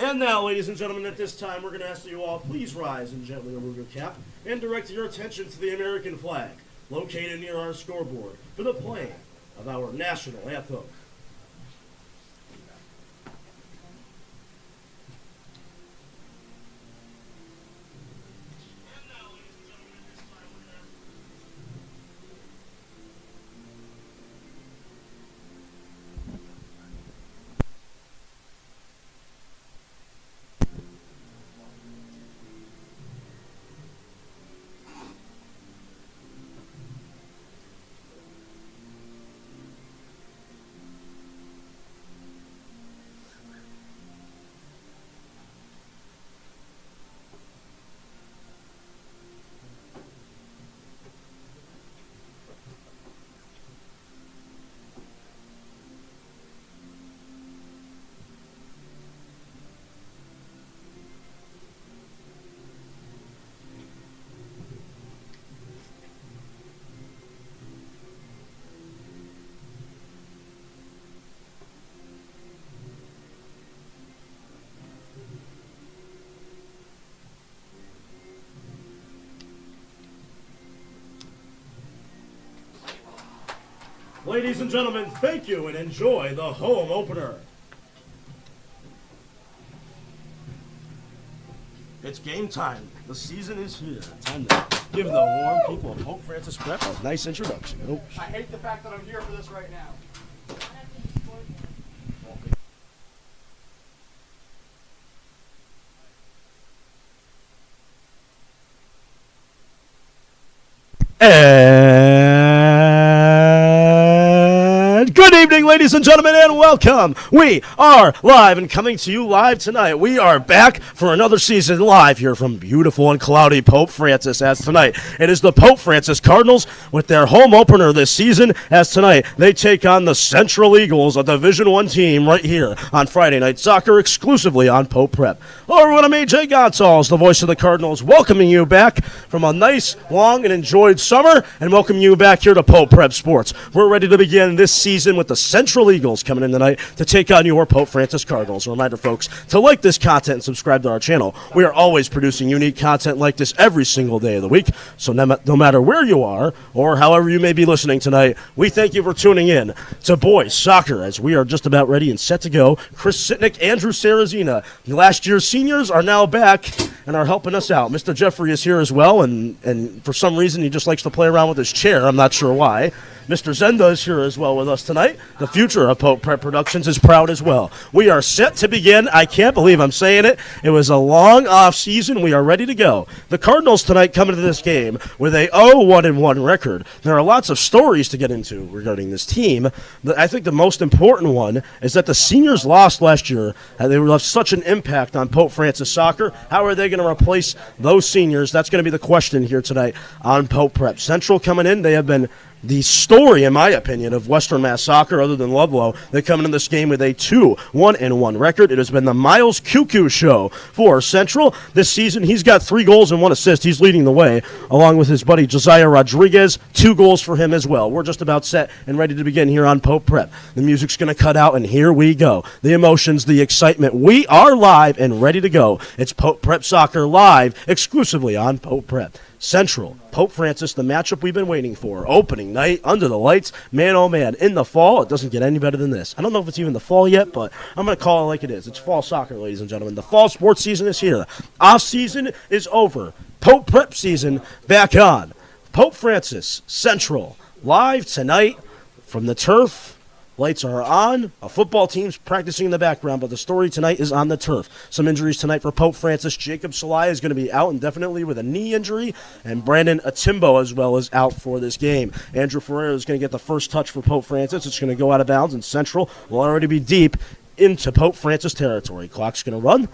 And now, ladies and gentlemen, at this time, we're going to ask that you all please rise and gently remove your cap and direct your attention to the American flag located near our scoreboard for the playing of our national anthem. Ladies and gentlemen, thank you and enjoy the home opener. It's game time. The season is here. Time to give the warm people of Pope Francis Prep a nice introduction. Oh. I hate the fact that I'm here for this right now. And good evening, ladies and gentlemen, and welcome. We are live and coming to you live tonight. We are back for another season live here from beautiful and cloudy Pope Francis, as tonight it is the Pope Francis Cardinals with their home opener this season, as tonight they take on the Central Eagles, a Division I team, right here on Friday Night Soccer, exclusively on Pope Prep. Hello everyone, I'm AJ Gonzalez, the voice of the Cardinals, welcoming you back from a nice, long, and enjoyed summer, and welcoming you back here to Pope Prep Sports. We're ready to begin this season with the Central Eagles coming in tonight to take on your Pope Francis Cardinals. A reminder, folks, to like this content and subscribe to our channel. We are always producing unique content like this every single day of the week, so no matter where you are or however you may be listening tonight, we thank you for tuning in to Boys Soccer, as we are just about ready and set to go. Chris Sitnick, Andrew Sarazina, last year's seniors, are now back and are helping us out. Mr. Jeffrey is here as well, and for some reason he just likes to play around with his chair. I'm not sure why. Mr. Zenda is here as well with us tonight. The future of Pope Prep Productions is proud as well. We are set to begin. I can't believe I'm saying it. It was a long off season. We are ready to go. The Cardinals tonight come into this game with a 0-1-1 record. There are lots of stories to get into regarding this team. I think the most important one is that the seniors lost last year, and they left such an impact on Pope Francis soccer. How are they going to replace those seniors? That's going to be the question here tonight on Pope Prep. Central coming in, they have been the story, in my opinion, of Western Mass Soccer, other than Ludlow. They come into this game with a 2-1-1 record. It has been the Miles Cuckoo show for Central. This season, he's got 3 goals and 1 assist. He's leading the way, along with his buddy Josiah Rodriguez. 2 goals for him as well. We're just about set and ready to begin here on Pope Prep. The music's going to cut out, and here we go. The emotions, the excitement. We are live and ready to go. It's Pope Prep Soccer live, exclusively on Pope Prep. Central, Pope Francis, the matchup we've been waiting for. Opening night, under the lights, man oh man. In the fall, it doesn't get any better than this. I don't know if it's even the fall yet, but I'm going to call it like it is. It's fall soccer, ladies and gentlemen. The fall sports season is here. Off season is over. Pope Prep season back on. Pope Francis, Central, live tonight from the turf. Lights are on. A football team's practicing in the background, but the story tonight is on the turf. Some injuries tonight for Pope Francis. Jacob Salai is going to be out indefinitely with a knee injury, and Brandon Atimbo as well is out for this game. Andrew Ferreira is going to get the first touch for Pope Francis. It's going to go out of bounds, and Central will already be deep into Pope Francis territory. Clock's going to run.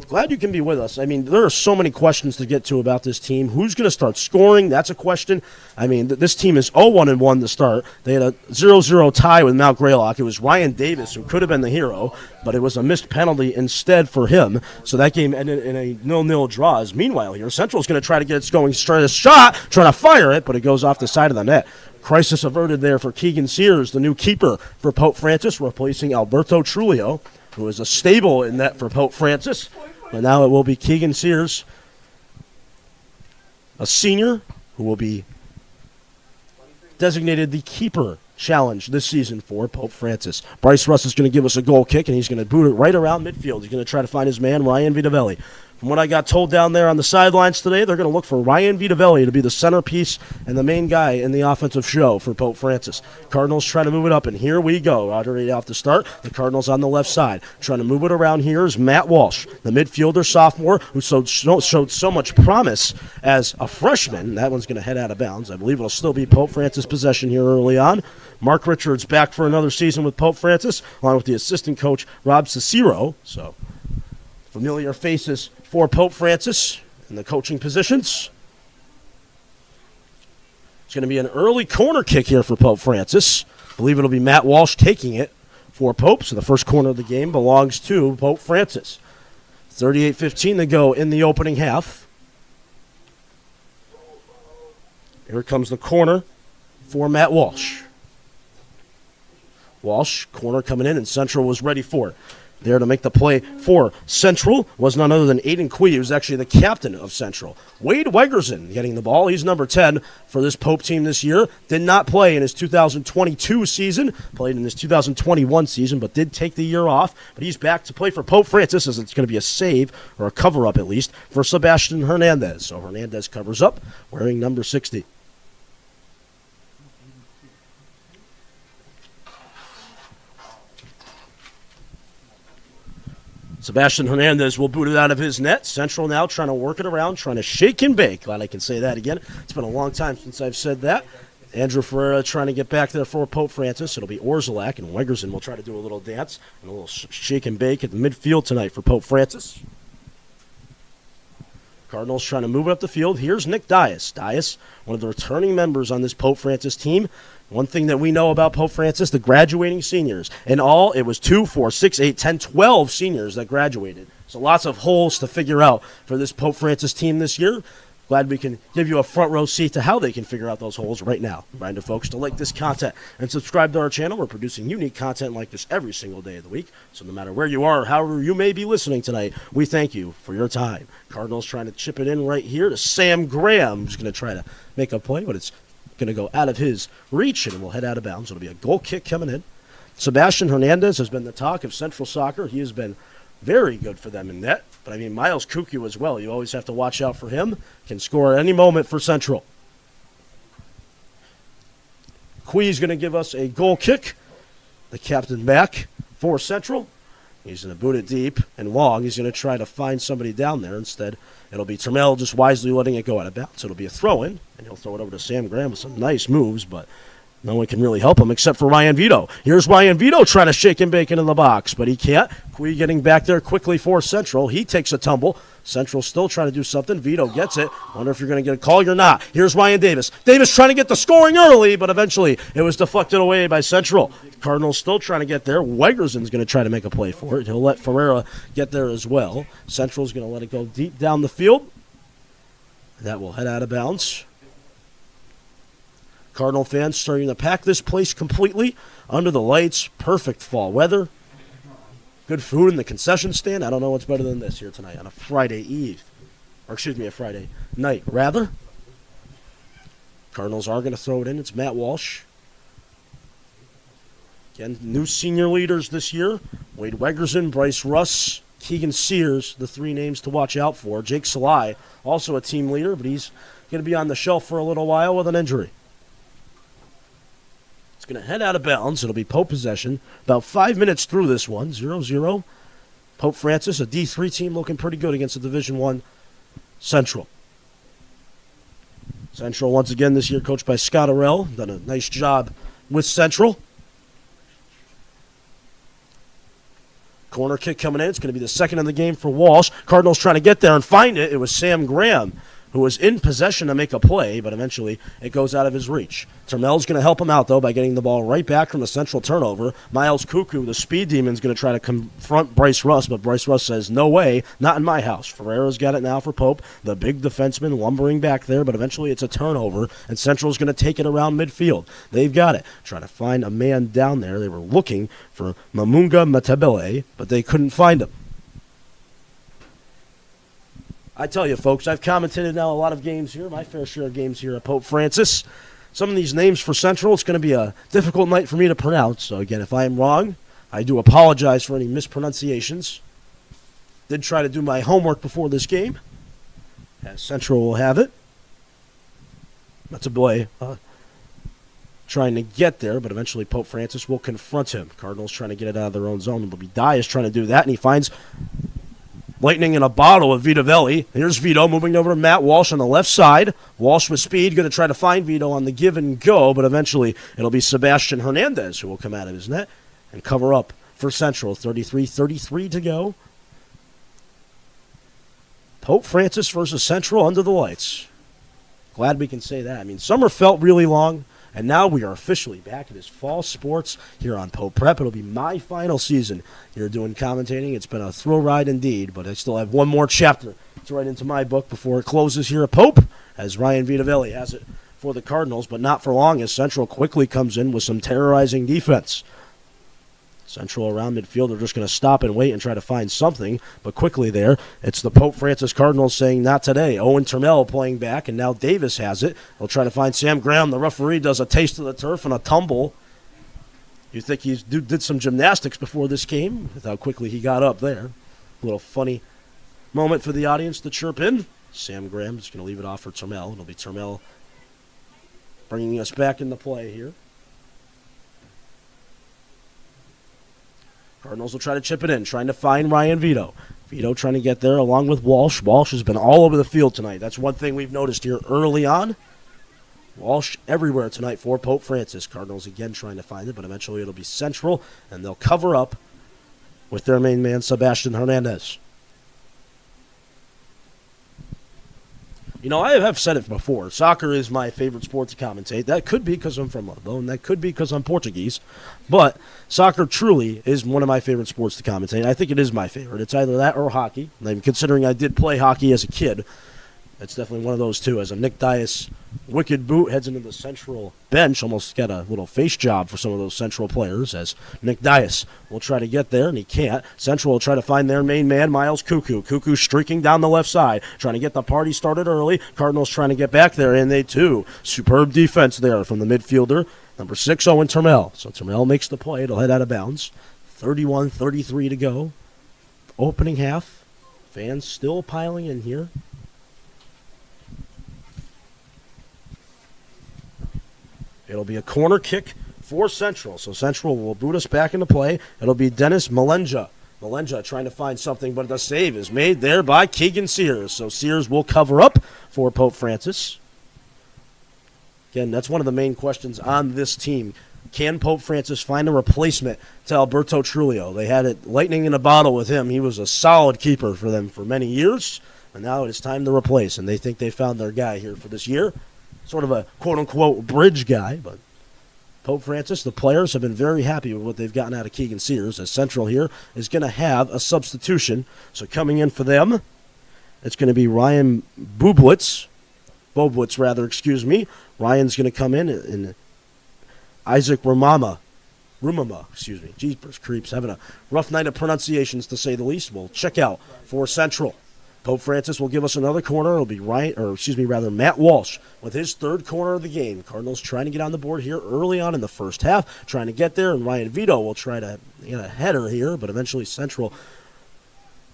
Glad you can be with us. I mean, there are so many questions to get to about this team. Who's going to start scoring? That's a question. I mean, this team is 0-1-1 to start. They had a 0-0 tie with Mount Greylock. It was Ryan Davis who could have been the hero, but it was a missed penalty instead for him. So that game ended in a 0-0 draw. Meanwhile here, Central's going to try to get it going straight a shot, trying to fire it, but it goes off the side of the net. Crisis averted there for Keegan Sears, the new keeper for Pope Francis, replacing Alberto Trulio. who is a stable in net for Pope Francis. But now it will be Keegan Sears, a senior, who will be designated the keeper challenge this season for Pope Francis. Bryce Russ is going to give us a goal kick, and he's going to boot it right around midfield. He's going to try to find his man, Ryan Vitavelli. From what I got told down there on the sidelines today, they're going to look for Ryan Vitavelli to be the centerpiece and the main guy in the offensive show for Pope Francis. Cardinals trying to move it up, and here we go. Already off the start, the Cardinals on the left side. Trying to move it around here is Matt Walsh, the midfielder sophomore who showed so much promise as a freshman. That one's going to head out of bounds. I believe it'll still be Pope Francis possession here early on. Mark Richards back for another season with Pope Francis, along with the assistant coach, Rob Cicero. So, familiar faces for Pope Francis in the coaching positions. It's going to be an early corner kick here for Pope Francis. I believe it'll be Matt Walsh taking it for Pope. So the first corner of the game belongs to Pope Francis. 38-15 to go in the opening half. Here comes the corner for Matt Walsh. Walsh, corner coming in, and Central was ready for it. There to make the play for Central was none other than Aiden Quee, who's actually the captain of Central. Wade Wegerson getting the ball. He's number 10 for this Pope team this year. Did not play in his 2022 season. Played in his 2021 season, but did take the year off. But he's back to play for Pope Francis, as it's going to be a save, or a cover-up at least, for Sebastian Hernandez. So Hernandez covers up, wearing number 60. Sebastian Hernandez will boot it out of his net. Central now trying to work it around, trying to shake and bake. Glad I can say that again. It's been a long time since I've said that. Andrew Ferreira trying to get back there for Pope Francis. It'll be Orzelak, and Wegerson will try to do a little dance and a little shake and bake at the midfield tonight for Pope Francis. Cardinals trying to move it up the field. Here's Nick Dias. Dias, one of the returning members on this Pope Francis team. One thing that we know about Pope Francis, the graduating seniors. In all, it was 2, 4, 6, 8, 10, 12 seniors that graduated. So lots of holes to figure out for this Pope Francis team this year. Glad we can give you a front row seat to how they can figure out those holes right now. Reminder, folks, to like this content and subscribe to our channel. We're producing unique content like this every single day of the week. So no matter where you are or however you may be listening tonight, we thank you for your time. Cardinals trying to chip it in right here to Sam Graham, who's going to try to make a play, but it's going to go out of his reach, and will head out of bounds. It'll be a goal kick coming in. Sebastian Hernandez has been the talk of Central Soccer. He has been very good for them in net. But, I mean, Miles Kuku as well. You always have to watch out for him. Can score at any moment for Central. Quee's going to give us a goal kick. The captain back for Central. He's going to boot it deep and long. He's going to try to find somebody down there. Instead, it'll be Termel just wisely letting it go out of bounds. It'll be a throw-in, and he'll throw it over to Sam Graham with some nice moves, but no one can really help him except for Ryan Vito. Here's Ryan Vito trying to shake and bake into the box, but he can't. Quee getting back there quickly for Central. He takes a tumble. Central still trying to do something. Vito gets it. Wonder if you're going to get a call. You're not. Here's Ryan Davis. Davis trying to get the scoring early, but eventually it was deflected away by Central. Cardinals still trying to get there. Wegerson's going to try to make a play for it. He'll let Ferreira get there as well. Central's going to let it go deep down the field. That will head out of bounds. Cardinal fans starting to pack this place completely under the lights. Perfect fall weather. Good food in the concession stand. I don't know what's better than this here tonight on a Friday eve. Or excuse me, a Friday night, rather. Cardinals are going to throw it in. It's Matt Walsh. Again, new senior leaders this year. Wade Wegerson, Bryce Russ, Keegan Sears, the three names to watch out for. Jake Salai, also a team leader, but he's going to be on the shelf for a little while with an injury. It's going to head out of bounds. It'll be Pope possession. About 5 minutes through this one, 0-0. Pope Francis, a D3 team, looking pretty good against a Division I Central. Central, once again, this year coached by Scott Arell. Done a nice job with Central. Corner kick coming in. It's going to be the second in the game for Walsh. Cardinals trying to get there and find it. It was Sam Graham who was in possession to make a play, but eventually it goes out of his reach. Termel's going to help him out, though, by getting the ball right back from the Central turnover. Miles Cuckoo, the speed demon, is going to try to confront Bryce Russ, but Bryce Russ says, no way, not in my house. Ferreira's got it now for Pope, the big defenseman lumbering back there, but eventually it's a turnover, and Central's going to take it around midfield. They've got it. Trying to find a man down there. They were looking for Mamunga Matabele, but they couldn't find him. I tell you, folks, I've commentated now a lot of games here, my fair share of games here at Pope Francis. Some of these names for Central, it's going to be a difficult night for me to pronounce. So, again, if I am wrong, I do apologize for any mispronunciations. Did try to do my homework before this game, as Central will have it. That's a boy trying to get there, but eventually Pope Francis will confront him. Cardinals trying to get it out of their own zone. It'll be Dias trying to do that, and he finds lightning in a bottle of Vitavelli. Here's Vito moving over to Matt Walsh on the left side. Walsh with speed, going to try to find Vito on the give and go, but eventually it'll be Sebastian Hernandez who will come out of his net and cover up for Central. 33-33 to go. Pope Francis versus Central under the lights. Glad we can say that. I mean, summer felt really long, and now we are officially back at this fall sports here on Pope Prep. It'll be my final season here doing commentating. It's been a thrill ride indeed, but I still have one more chapter to write into my book before it closes here at Pope, as Ryan Vitavelli has it for the Cardinals, but not for long as Central quickly comes in with some terrorizing defense. Central around midfield are just going to stop and wait and try to find something, but quickly there, it's the Pope Francis Cardinals saying not today. Owen Termel playing back, and now Davis has it. They'll try to find Sam Graham. The referee does a taste of the turf and a tumble. You think he did some gymnastics before this game with how quickly he got up there. A little funny moment for the audience to chirp in. Sam Graham is going to leave it off for Termel. It'll be Termel bringing us back into play here. Cardinals will try to chip it in, trying to find Ryan Vito. Vito trying to get there along with Walsh. Walsh has been all over the field tonight. That's one thing we've noticed here early on. Walsh everywhere tonight for Pope Francis. Cardinals again trying to find it, but eventually it'll be Central, and they'll cover up with their main man, Sebastian Hernandez. You know, I have said it before. Soccer is my favorite sport to commentate. That could be because I'm from London, and that could be because I'm Portuguese. But soccer truly is one of my favorite sports to commentate. I think it is my favorite. It's either that or hockey. And considering I did play hockey as a kid, it's definitely one of those two. As a Nick Dias wicked boot heads into the Central bench, almost got a little face job for some of those Central players, as Nick Dias will try to get there, and he can't. Central will try to find their main man, Miles Cuckoo. Cuckoo streaking down the left side, trying to get the party started early. Cardinals trying to get back there, and they too. Superb defense there from the midfielder, number 6, Owen Termel. So Termel makes the play. It'll head out of bounds. 31-33 to go. Opening half. Fans still piling in here. It'll be a corner kick for Central. So Central will boot us back into play. It'll be Dennis Malenja. Malenja trying to find something, but the save is made there by Keegan Sears. So Sears will cover up for Pope Francis. Again, that's one of the main questions on this team. Can Pope Francis find a replacement to Alberto Trulio? They had it lightning in a bottle with him. He was a solid keeper for them for many years, and now it's time to replace, and they think they found their guy here for this year. Sort of a quote-unquote bridge guy, but Pope Francis, the players have been very happy with what they've gotten out of Keegan Sears, as Central here is going to have a substitution. So coming in for them, it's going to be Ryan Bobwitz, Ryan's going to come in, and Isaac Rumama, Jeepers Creeps, having a rough night of pronunciations to say the least. We'll check out for Central. Pope Francis will give us another corner. It'll be Matt Walsh with his third corner of the game. Cardinals trying to get on the board here early on in the first half, trying to get there, and Ryan Vito will try to get a header here, but eventually Central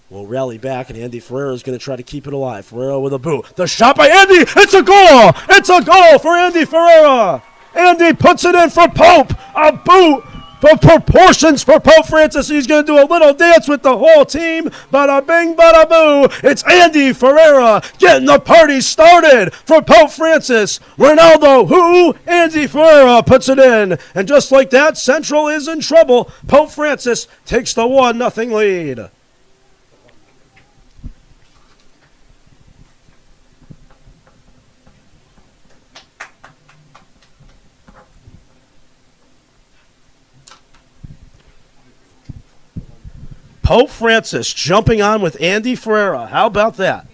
will rally back, and Andy Ferreira is going to try to keep it alive. Ferreira with a boot. The shot by Andy. It's a goal. It's a goal for Andy Ferreira. Andy puts it in for Pope. A boot for proportions for Pope Francis. He's going to do a little dance with the whole team. Bada bing, bada boo. It's Andy Ferreira getting the party started for Pope Francis. Ronaldo, who? Andy Ferreira puts it in. And just like that, Central is in trouble. Pope Francis takes the 1-0 lead. Pope Francis jumping on with Andy Ferreira. How about that?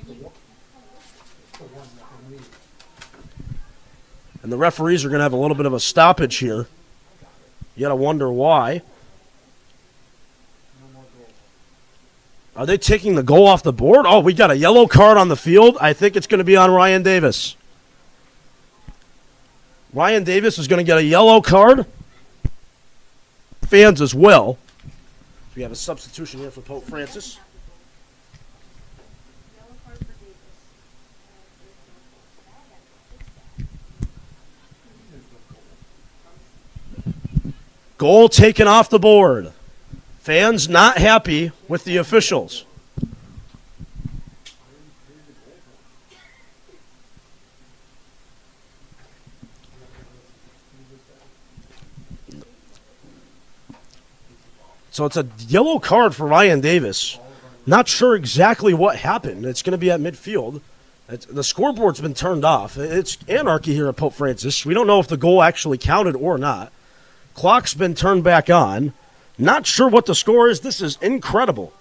And the referees are going to have a little bit of a stoppage here. You got to wonder why. Are they taking the goal off the board? Oh, we got a yellow card on the field. I think it's going to be on Ryan Davis. Ryan Davis is going to get a yellow card. Fans as well. We have a substitution here for Pope Francis. Goal taken off the board. Fans not happy with the officials. So it's a yellow card for Ryan Davis. Not sure exactly what happened. It's going to be at midfield. The scoreboard's been turned off. It's anarchy here at Pope Francis. We don't know if the goal actually counted or not. Clock's been turned back on. Not sure what the score is. This is incredible.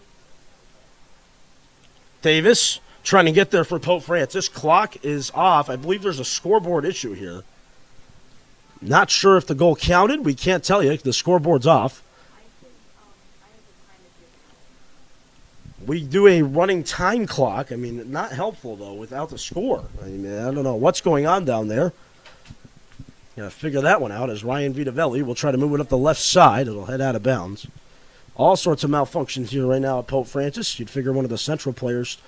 Davis trying to get there for Pope Francis. Clock is off. I believe there's a scoreboard issue here. Not sure if the goal counted. We can't tell you. The scoreboard's off. We do a running time clock. I mean, not helpful, though, without the score. I mean, I don't know what's going on down there. Got to figure that one out as Ryan Vitavelli will try to move it up the left side. It'll head out of bounds. All sorts of malfunctions here right now at Pope Francis. You'd figure one of the central players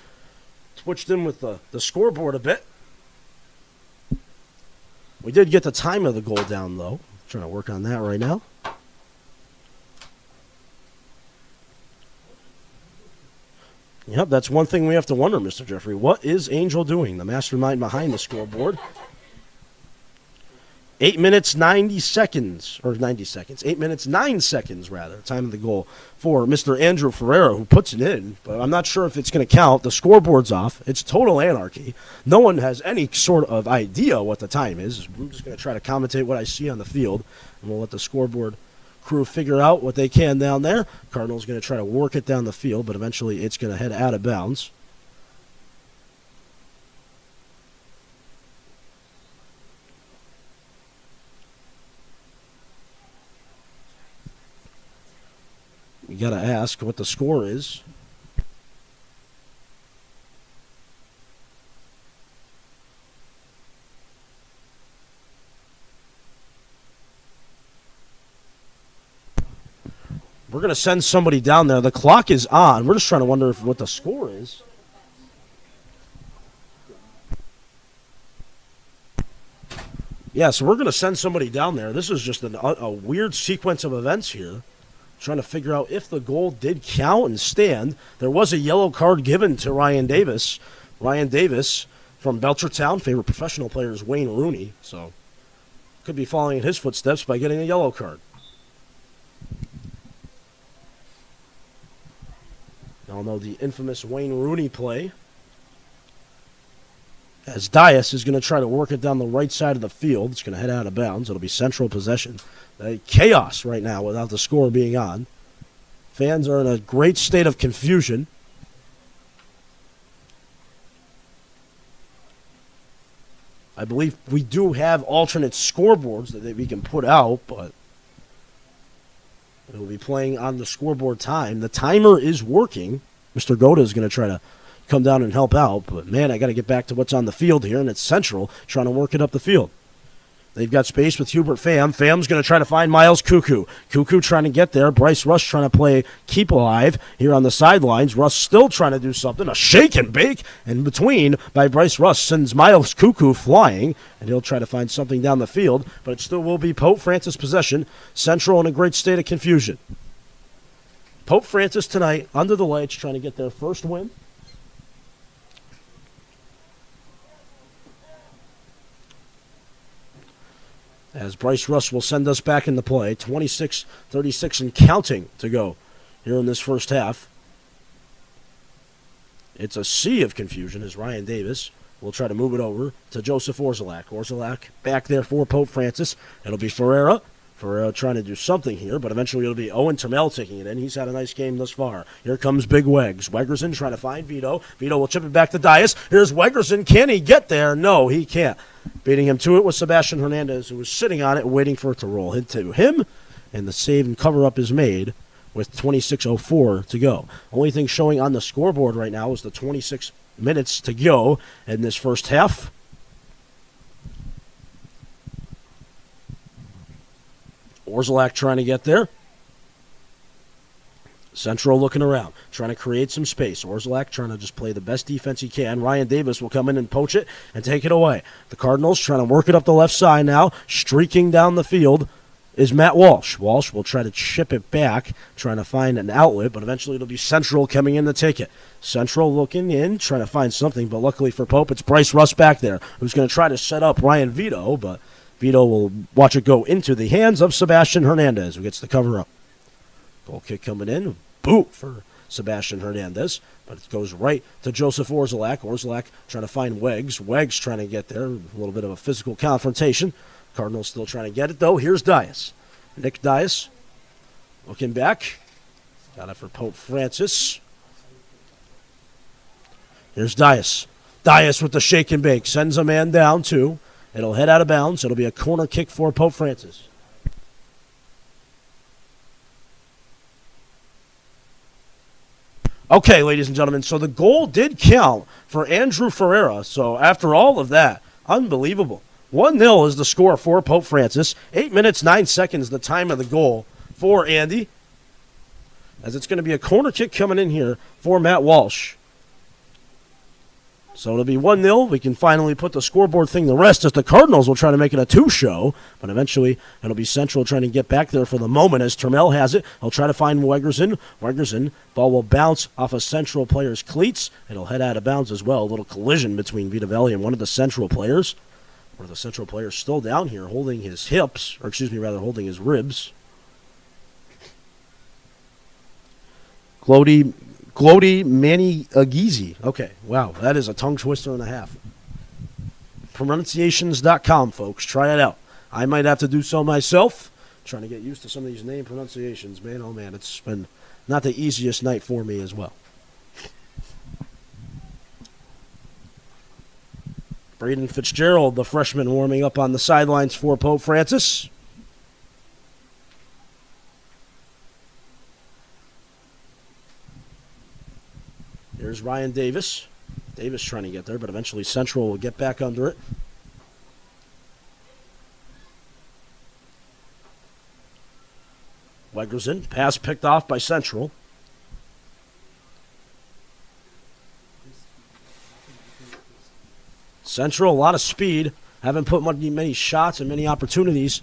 twitched in with the scoreboard a bit. We did get the time of the goal down, though. Trying to work on that right now. Yep, that's one thing we have to wonder, Mr. Jeffrey. What is Angel doing, the mastermind behind the scoreboard? 8 minutes, 90 seconds, or 90 seconds. 8 minutes, 9 seconds, rather, time of the goal for Mr. Andrew Ferreira, who puts it in. But I'm not sure if it's going to count. The scoreboard's off. It's total anarchy. No one has any sort of idea what the time is. I'm just going to try to commentate what I see on the field, and we'll let the scoreboard crew figure out what they can down there. Cardinals going to try to work it down the field, but eventually it's going to head out of bounds. You got to ask what the score is. We're going to send somebody down there. The clock is on. We're just trying to wonder what the score is. Yeah, so we're going to send somebody down there. This is just a weird sequence of events here. Trying to figure out if the goal did count and stand. There was a yellow card given to Ryan Davis. Ryan Davis from Belchertown. Favorite professional player is Wayne Rooney. So could be following in his footsteps by getting a yellow card. Y'all know the infamous Wayne Rooney play. As Dias is going to try to work it down the right side of the field. It's going to head out of bounds. It'll be central possession. Chaos right now without the score being on. Fans are in a great state of confusion. I believe we do have alternate scoreboards that we can put out, but we'll be playing on the scoreboard time. The timer is working. Mr. Goda is going to try to come down and help out, but man, I got to get back to what's on the field here, and it's Central trying to work it up the field. They've got space with Hubert Pham. Pham's going to try to find Miles Cuckoo. Cuckoo trying to get there. Bryce Rush trying to play keep alive here on the sidelines. Russ still trying to do something. A shake and bake in between by Bryce Rush sends Miles Cuckoo flying, and he'll try to find something down the field, but it still will be Pope Francis possession. Central in a great state of confusion. Pope Francis tonight under the lights trying to get their first win. As Bryce Russ will send us back into play. 26-36 and counting to go here in this first half. It's a sea of confusion as Ryan Davis will try to move it over to Joseph Orzelak. Orzelak back there for Pope Francis. It'll be Ferreira. for trying to do something here, but eventually it'll be Owen Tamel taking it in. He's had a nice game thus far. Here comes Big Wegs. Wegerson trying to find Vito. Vito will chip it back to Dias. Here's Wegerson. Can he get there? No, he can't. Beating him to it was Sebastian Hernandez, who was sitting on it waiting for it to roll into him, and the save and cover-up is made with 26:04 to go. Only thing showing on the scoreboard right now is the 26 minutes to go in this first half. Orzelak trying to get there. Central looking around, trying to create some space. Orzelak trying to just play the best defense he can. Ryan Davis will come in and poach it and take it away. The Cardinals trying to work it up the left side now. Streaking down the field is Matt Walsh. Walsh will try to chip it back, trying to find an outlet, but eventually it'll be Central coming in to take it. Central looking in, trying to find something, but luckily for Pope, it's Bryce Russ back there, who's going to try to set up Ryan Vito, but Vito will watch it go into the hands of Sebastian Hernandez, who gets the cover up. Goal kick coming in. Boot for Sebastian Hernandez, but it goes right to Joseph Orzelak. Orzelak trying to find Wegs. Wegs trying to get there. A little bit of a physical confrontation. Cardinals still trying to get it, though. Here's Dias. Nick Dias looking back. Got it for Pope Francis. Here's Dias. Dias with the shake and bake. Sends a man down, too. It'll head out of bounds. It'll be a corner kick for Pope Francis. Okay, ladies and gentlemen, so the goal did count for Andrew Ferreira. So after all of that, unbelievable. 1-0 is the score for Pope Francis. 8 minutes, 9 seconds, the time of the goal for Andy. As it's going to be a corner kick coming in here for Matt Walsh. So it'll be 1-0. We can finally put the scoreboard thing to rest as the Cardinals will try to make it a two-show. But eventually it'll be Central trying to get back there for the moment as Termel has it. He'll try to find Wegerson. Wegerson, ball will bounce off a Central player's cleats. It'll head out of bounds as well. A little collision between Vitavelli and one of the Central players. One of the Central players still down here holding his hips, or excuse me, rather holding his ribs. Glody Manny Agizi. Okay, wow, that is a tongue twister and a half. Pronunciations.com, folks. Try it out. I might have to do so myself. Trying to get used to some of these name pronunciations, man. Oh, man, it's been not the easiest night for me as well. Braden Fitzgerald, the freshman, warming up on the sidelines for Pope Francis. Here's Ryan Davis. Davis trying to get there, but eventually Central will get back under it. Wegerson, pass picked off by Central. Central, a lot of speed. Haven't put many shots and many opportunities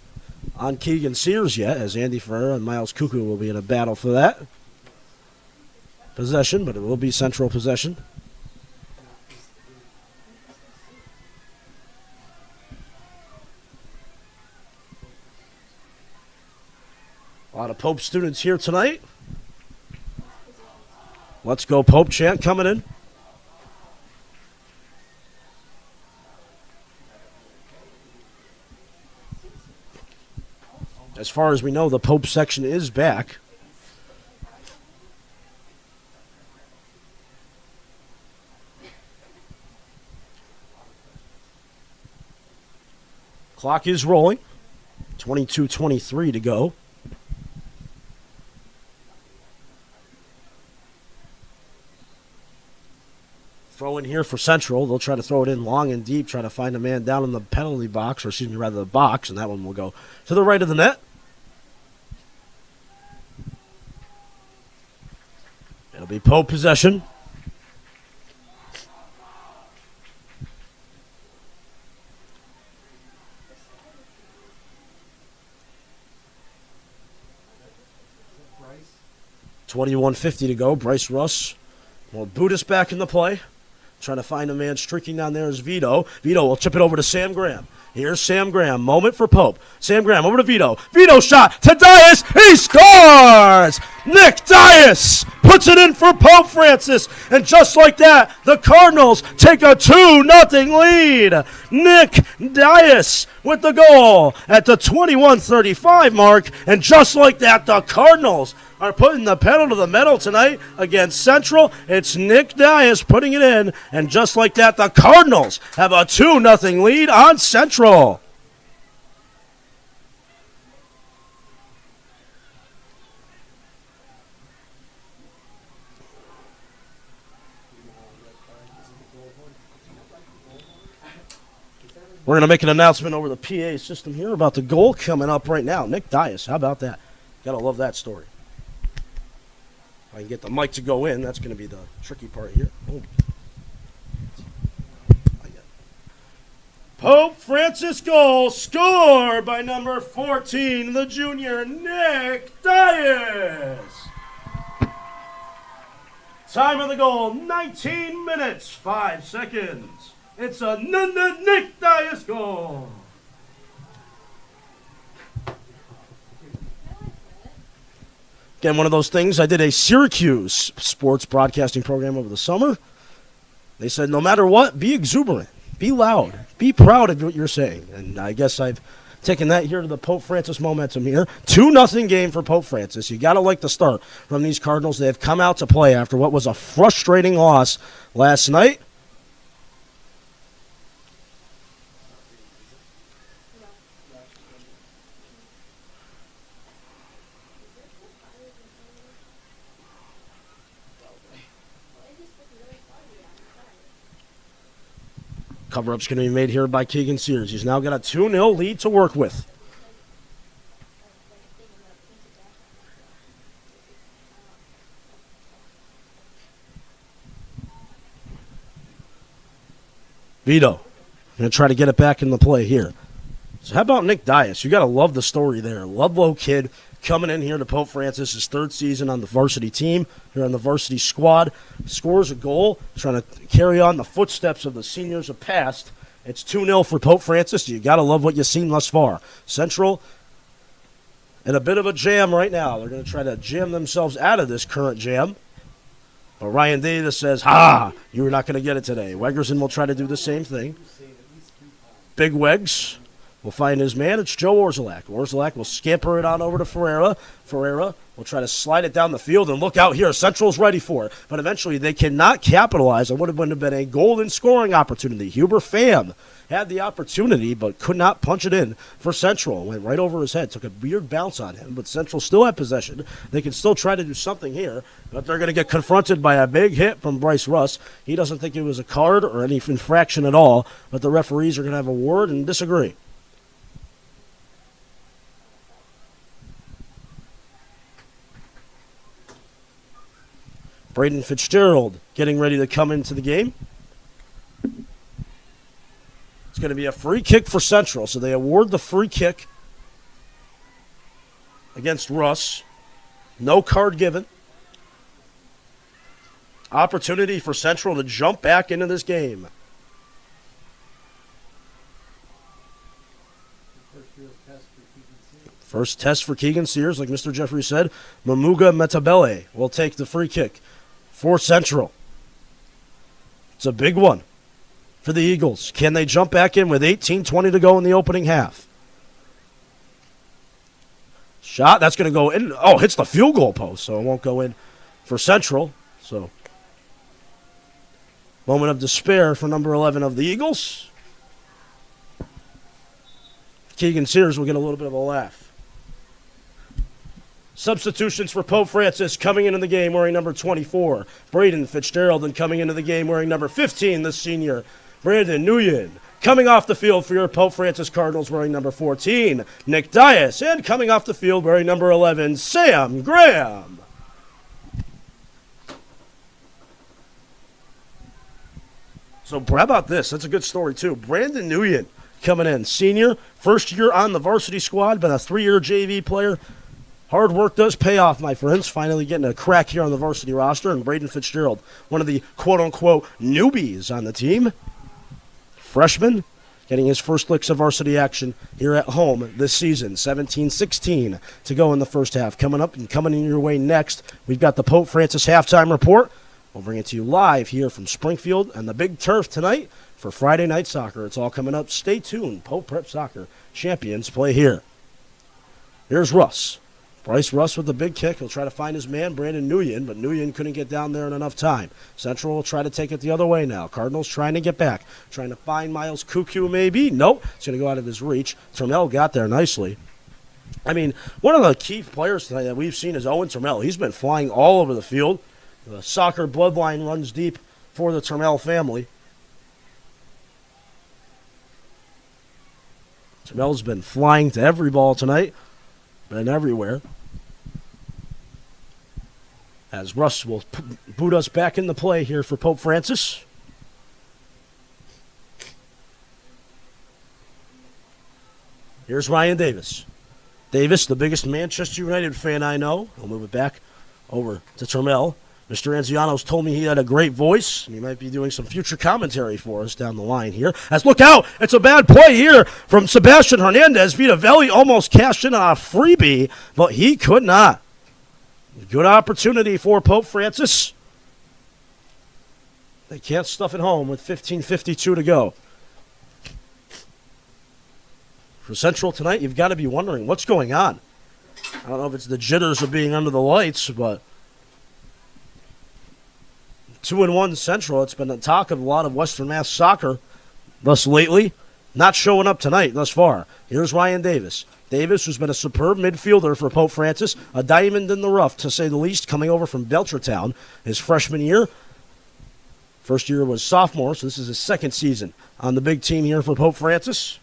on Keegan Sears yet, as Andy Ferreira and Miles Cuckoo will be in a battle for that possession, but it will be Central possession. A lot of Pope students here tonight. Let's go Pope chant coming in. As far as we know, the Pope section is back. Clock is rolling. 22:23 to go. Throw in here for Central. They'll try to throw it in long and deep, try to find a man down in the penalty box, or excuse me, rather the box, and that one will go to the right of the net. It'll be Pope possession. Bryce. 21:50 to go. Bryce Russ will boot us back in the play. Trying to find a man streaking down there is Vito. Vito will chip it over to Sam Graham. Here's Sam Graham. Moment for Pope. Sam Graham over to Vito. Vito shot to Dias. He scores! Nick Dias puts puts it in for Pope Francis. And just like that, the Cardinals take a 2-0 lead. Nick Dias with the goal at the 21:35 mark. And just like that, the Cardinals are putting the pedal to the metal tonight against Central. It's Nick Dias putting it in. And just like that, the Cardinals have a 2-0 lead on Central. We're going to make an announcement over the PA system here about the goal coming up right now. Nick Dias, how about that? Got to love that story. If I can get the mic to go in, that's going to be the tricky part here. Boom. Pope Francis goal scored by number 14, the junior Nick Dias. Time of the goal, 19 minutes, 5 seconds. It's a Nick Dias goal. Again, one of those things, I did a Syracuse sports broadcasting program over the summer. They said, no matter what, be exuberant, be loud, be proud of what you're saying. And I guess I've taken that here to the Pope Francis momentum here. 2-0 game for Pope Francis. You got to like the start from these Cardinals. They have come out to play after what was a frustrating loss last night. Cover-up's going to be made here by Keegan Sears. He's now got a 2-0 lead to work with. Vito, going to try to get it back in the play here. So how about Nick Dias? You got to love the story there. Ludlow kid coming in here to Pope Francis, his third season on the varsity team, here on the varsity squad, scores a goal, trying to carry on the footsteps of the seniors of past. It's 2-0 for Pope Francis. You got to love what you've seen thus far. Central in a bit of a jam right now. They're going to try to jam themselves out of this current jam. But Ryan Davis says, you were not going to get it today. Wegerson will try to do the same thing. Big Wegs will find his man. It's Joe Orzelak. Orzelak will scamper it on over to Ferreira. Ferreira will try to slide it down the field, and look out here. Central's ready for it. But eventually they cannot capitalize on what would have been a golden scoring opportunity. Huber Pham had the opportunity but could not punch it in for Central. Went right over his head. Took a weird bounce on him, but Central still had possession. They can still try to do something here, but they're going to get confronted by a big hit from Bryce Russ. He doesn't think it was a card or any infraction at all, but the referees are going to have a word and disagree. Braden Fitzgerald getting ready to come into the game. It's going to be a free kick for Central, so they award the free kick against Russ. No card given. Opportunity for Central to jump back into this game. First test for Keegan Sears, like Mr. Jeffrey said. Mamuga Metabele will take the free kick for Central. It's a big one for the Eagles. Can they jump back in with 18:20 to go in the opening half? Shot, that's going to go in. Oh, hits the field goal post, so it won't go in for Central. So, moment of despair for number 11 of the Eagles. Keegan Sears will get a little bit of a laugh. Substitutions for Pope Francis coming into the game wearing number 24, Braden Fitzgerald, and coming into the game wearing number 15, the senior, Brandon Nguyen. Coming off the field for your Pope Francis Cardinals wearing number 14, Nick Dias, and coming off the field wearing number 11, Sam Graham. So how about this? That's a good story too. Brandon Nguyen coming in, senior, first year on the varsity squad, but a 3-year JV player. Hard work does pay off, my friends. Finally getting a crack here on the varsity roster. And Braden Fitzgerald, one of the quote-unquote newbies on the team. Freshman, getting his first licks of varsity action here at home this season. 17-16 to go in the first half. Coming up and coming in your way next, we've got the Pope Francis halftime report. We'll bring it to you live here from Springfield and the big turf tonight for Friday night soccer. It's all coming up. Stay tuned. Pope Prep Soccer champions play here. Here's Russ. Bryce Russ with the big kick. He'll try to find his man, Brandon Nguyen, but Nguyen couldn't get down there in enough time. Central will try to take it the other way now. Cardinals trying to get back. Trying to find Miles Cuckoo maybe. Nope. It's going to go out of his reach. Termel got there nicely. I mean, one of the key players tonight that we've seen is Owen Termel. He's been flying all over the field. The soccer bloodline runs deep for the Termel family. Termel's been flying to every ball tonight. Been everywhere. As Russ will boot us back into play here for Pope Francis. Here's Ryan Davis. Davis, the biggest Manchester United fan I know. He'll move it back over to Termel. Mr. Anziano's told me he had a great voice, and he might be doing some future commentary for us down the line here. As look out, it's a bad play here from Sebastian Hernandez. Vitavelli almost cashed in on a freebie, but he could not. Good opportunity for Pope Francis. They can't stuff it home with 15:52 to go. For Central tonight, you've got to be wondering what's going on. I don't know if it's the jitters of being under the lights, but 2-1 Central. It's been the talk of a lot of Western Mass soccer thus lately. Not showing up tonight thus far. Here's Ryan Davis. Davis, who's been a superb midfielder for Pope Francis, a diamond in the rough, to say the least, coming over from Belchertown his freshman year. First year was sophomore, so this is his second season on the big team here for Pope Francis.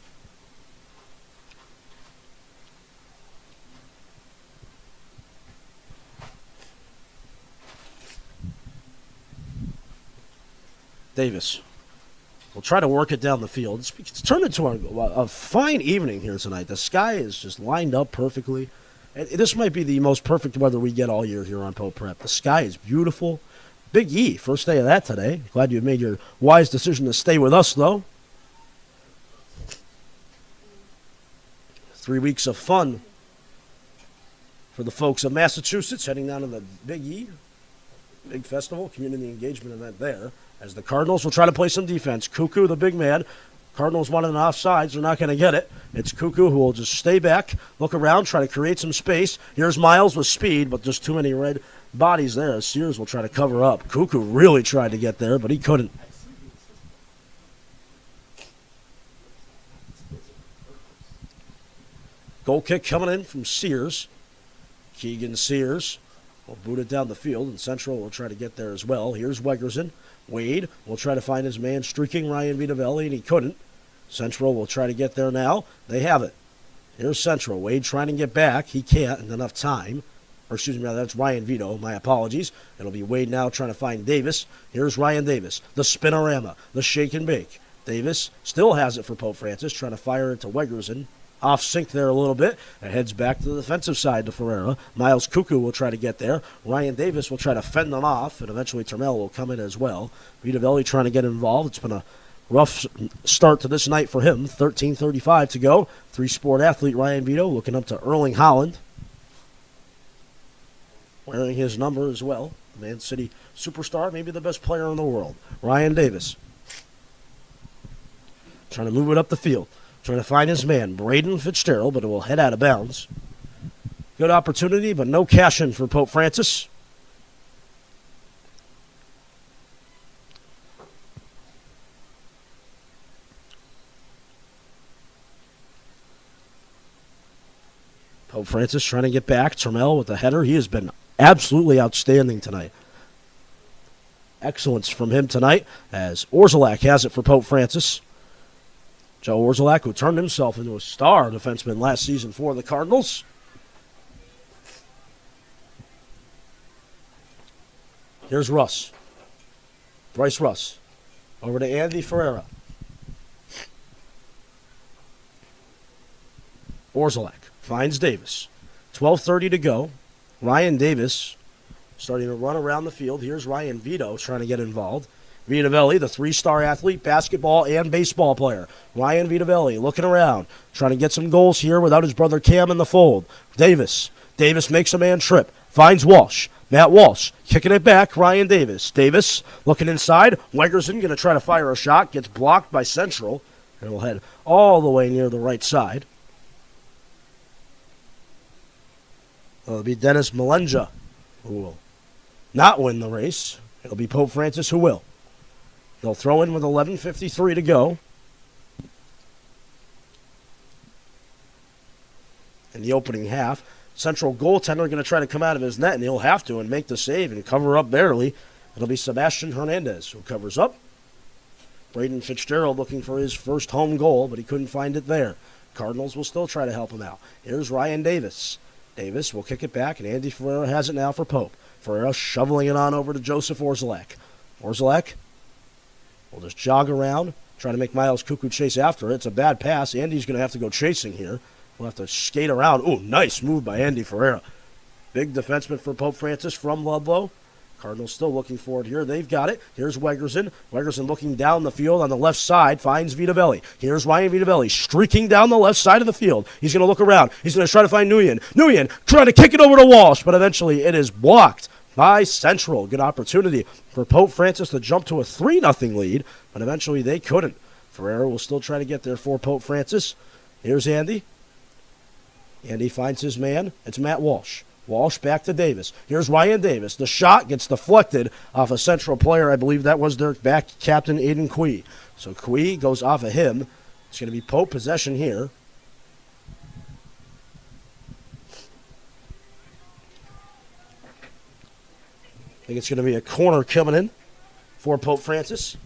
Davis will try to work it down the field. It's turned into a fine evening here tonight. The sky is just lined up perfectly. This might be the most perfect weather we get all year here on Pope Prep. The sky is beautiful. Big E, first day of that today. Glad you made your wise decision to stay with us, though. 3 weeks of fun for the folks of Massachusetts heading down to the Big E. Big festival, community engagement event there. As the Cardinals will try to play some defense. Cuckoo, the big man. Cardinals wanted an offsides. They're not going to get it. It's Cuckoo who will just stay back, look around, try to create some space. Here's Miles with speed, but there's too many red bodies there. Sears will try to cover up. Cuckoo really tried to get there, but he couldn't. Goal kick coming in from Sears. Keegan Sears will boot it down the field, and Central will try to get there as well. Here's Wegerson. Wade will try to find his man streaking Ryan Vitavelli, and he couldn't. Central will try to get there now. They have it. Here's Central. Wade trying to get back. He can't in enough time. Or excuse me, that's Ryan Vito. My apologies. It'll be Wade now trying to find Davis. Here's Ryan Davis. The spinorama. The shake and bake. Davis still has it for Pope Francis, trying to fire it to Wegerson. Off sync there a little bit. It heads back to the defensive side to Ferreira. Miles Cuckoo will try to get there. Ryan Davis will try to fend them off, and eventually Termel will come in as well. Vitavelli trying to get involved. It's been a rough start to this night for him. 13:35 to go. Three-sport athlete Ryan Vito looking up to Erling Holland, wearing his number as well. Man City superstar, maybe the best player in the world. Ryan Davis trying to move it up the field. Trying to find his man, Braden Fitzgerald, but it will head out of bounds. Good opportunity, but no cash in for Pope Francis. Pope Francis trying to get back. Termel with the header. He has been absolutely outstanding tonight. Excellence from him tonight, as Orzelak has it for Pope Francis. Joe Orzelak, who turned himself into a star defenseman last season for the Cardinals. Here's Russ. Bryce Russ. Over to Andy Ferreira. Orzelak finds Davis. 12:30 to go. Ryan Davis starting to run around the field. Here's Ryan Vito trying to get involved. Vitavelli, the three-star athlete, basketball and baseball player. Ryan Vitavelli looking around, trying to get some goals here without his brother Cam in the fold. Davis makes a man trip, finds Walsh. Matt Walsh kicking it back, Ryan Davis. Davis looking inside. Wegerson going to try to fire a shot, gets blocked by Central, and will head all the way near the right side. It'll be Dennis Melenja who will not win the race. It'll be Pope Francis who will. They'll throw in with 11:53 to go. In the opening half, Central goaltender going to try to come out of his net, and he'll have to and make the save and cover up barely. It'll be Sebastian Hernandez who covers up. Braden Fitzgerald looking for his first home goal, but he couldn't find it there. Cardinals will still try to help him out. Here's Ryan Davis. Davis will kick it back, and Andy Ferreira has it now for Pope. Ferreira shoveling it on over to Joseph Orzelak. Orzelak will just jog around, try to make Miles Cuckoo chase after it. It's a bad pass. Andy's going to have to go chasing here. We'll have to skate around. Ooh, nice move by Andy Ferreira. Big defenseman for Pope Francis from Ludlow. Cardinals still looking for it here. They've got it. Here's Wegerson. Wegerson looking down the field on the left side, finds Vitavelli. Here's Ryan Vitavelli streaking down the left side of the field. He's going to look around. He's going to try to find Nguyen. Nguyen trying to kick it over to Walsh, but eventually it is blocked by Central. Good opportunity for Pope Francis to jump to a 3-0 lead, but eventually they couldn't. Ferreira will still try to get there for Pope Francis. Here's Andy. Andy finds his man. It's Matt Walsh. Walsh back to Davis. Here's Ryan Davis. The shot gets deflected off a Central player. I believe that was their back captain, Aiden Quee. So Quee goes off of him. It's going to be Pope possession here. I think it's going to be a corner coming in for Pope Francis.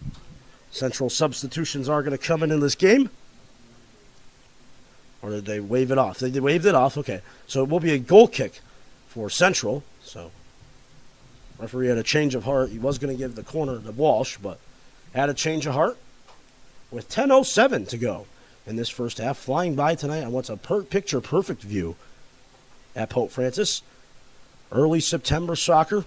Central substitutions are going to come in this game. Or did they wave it off? They waved it off. Okay. So it will be a goal kick for Central. So referee had a change of heart. He was going to give the corner to Walsh, but had a change of heart with 10:07 to go in this first half. Flying by tonight on what's a picture-perfect view at Pope Francis. Early September soccer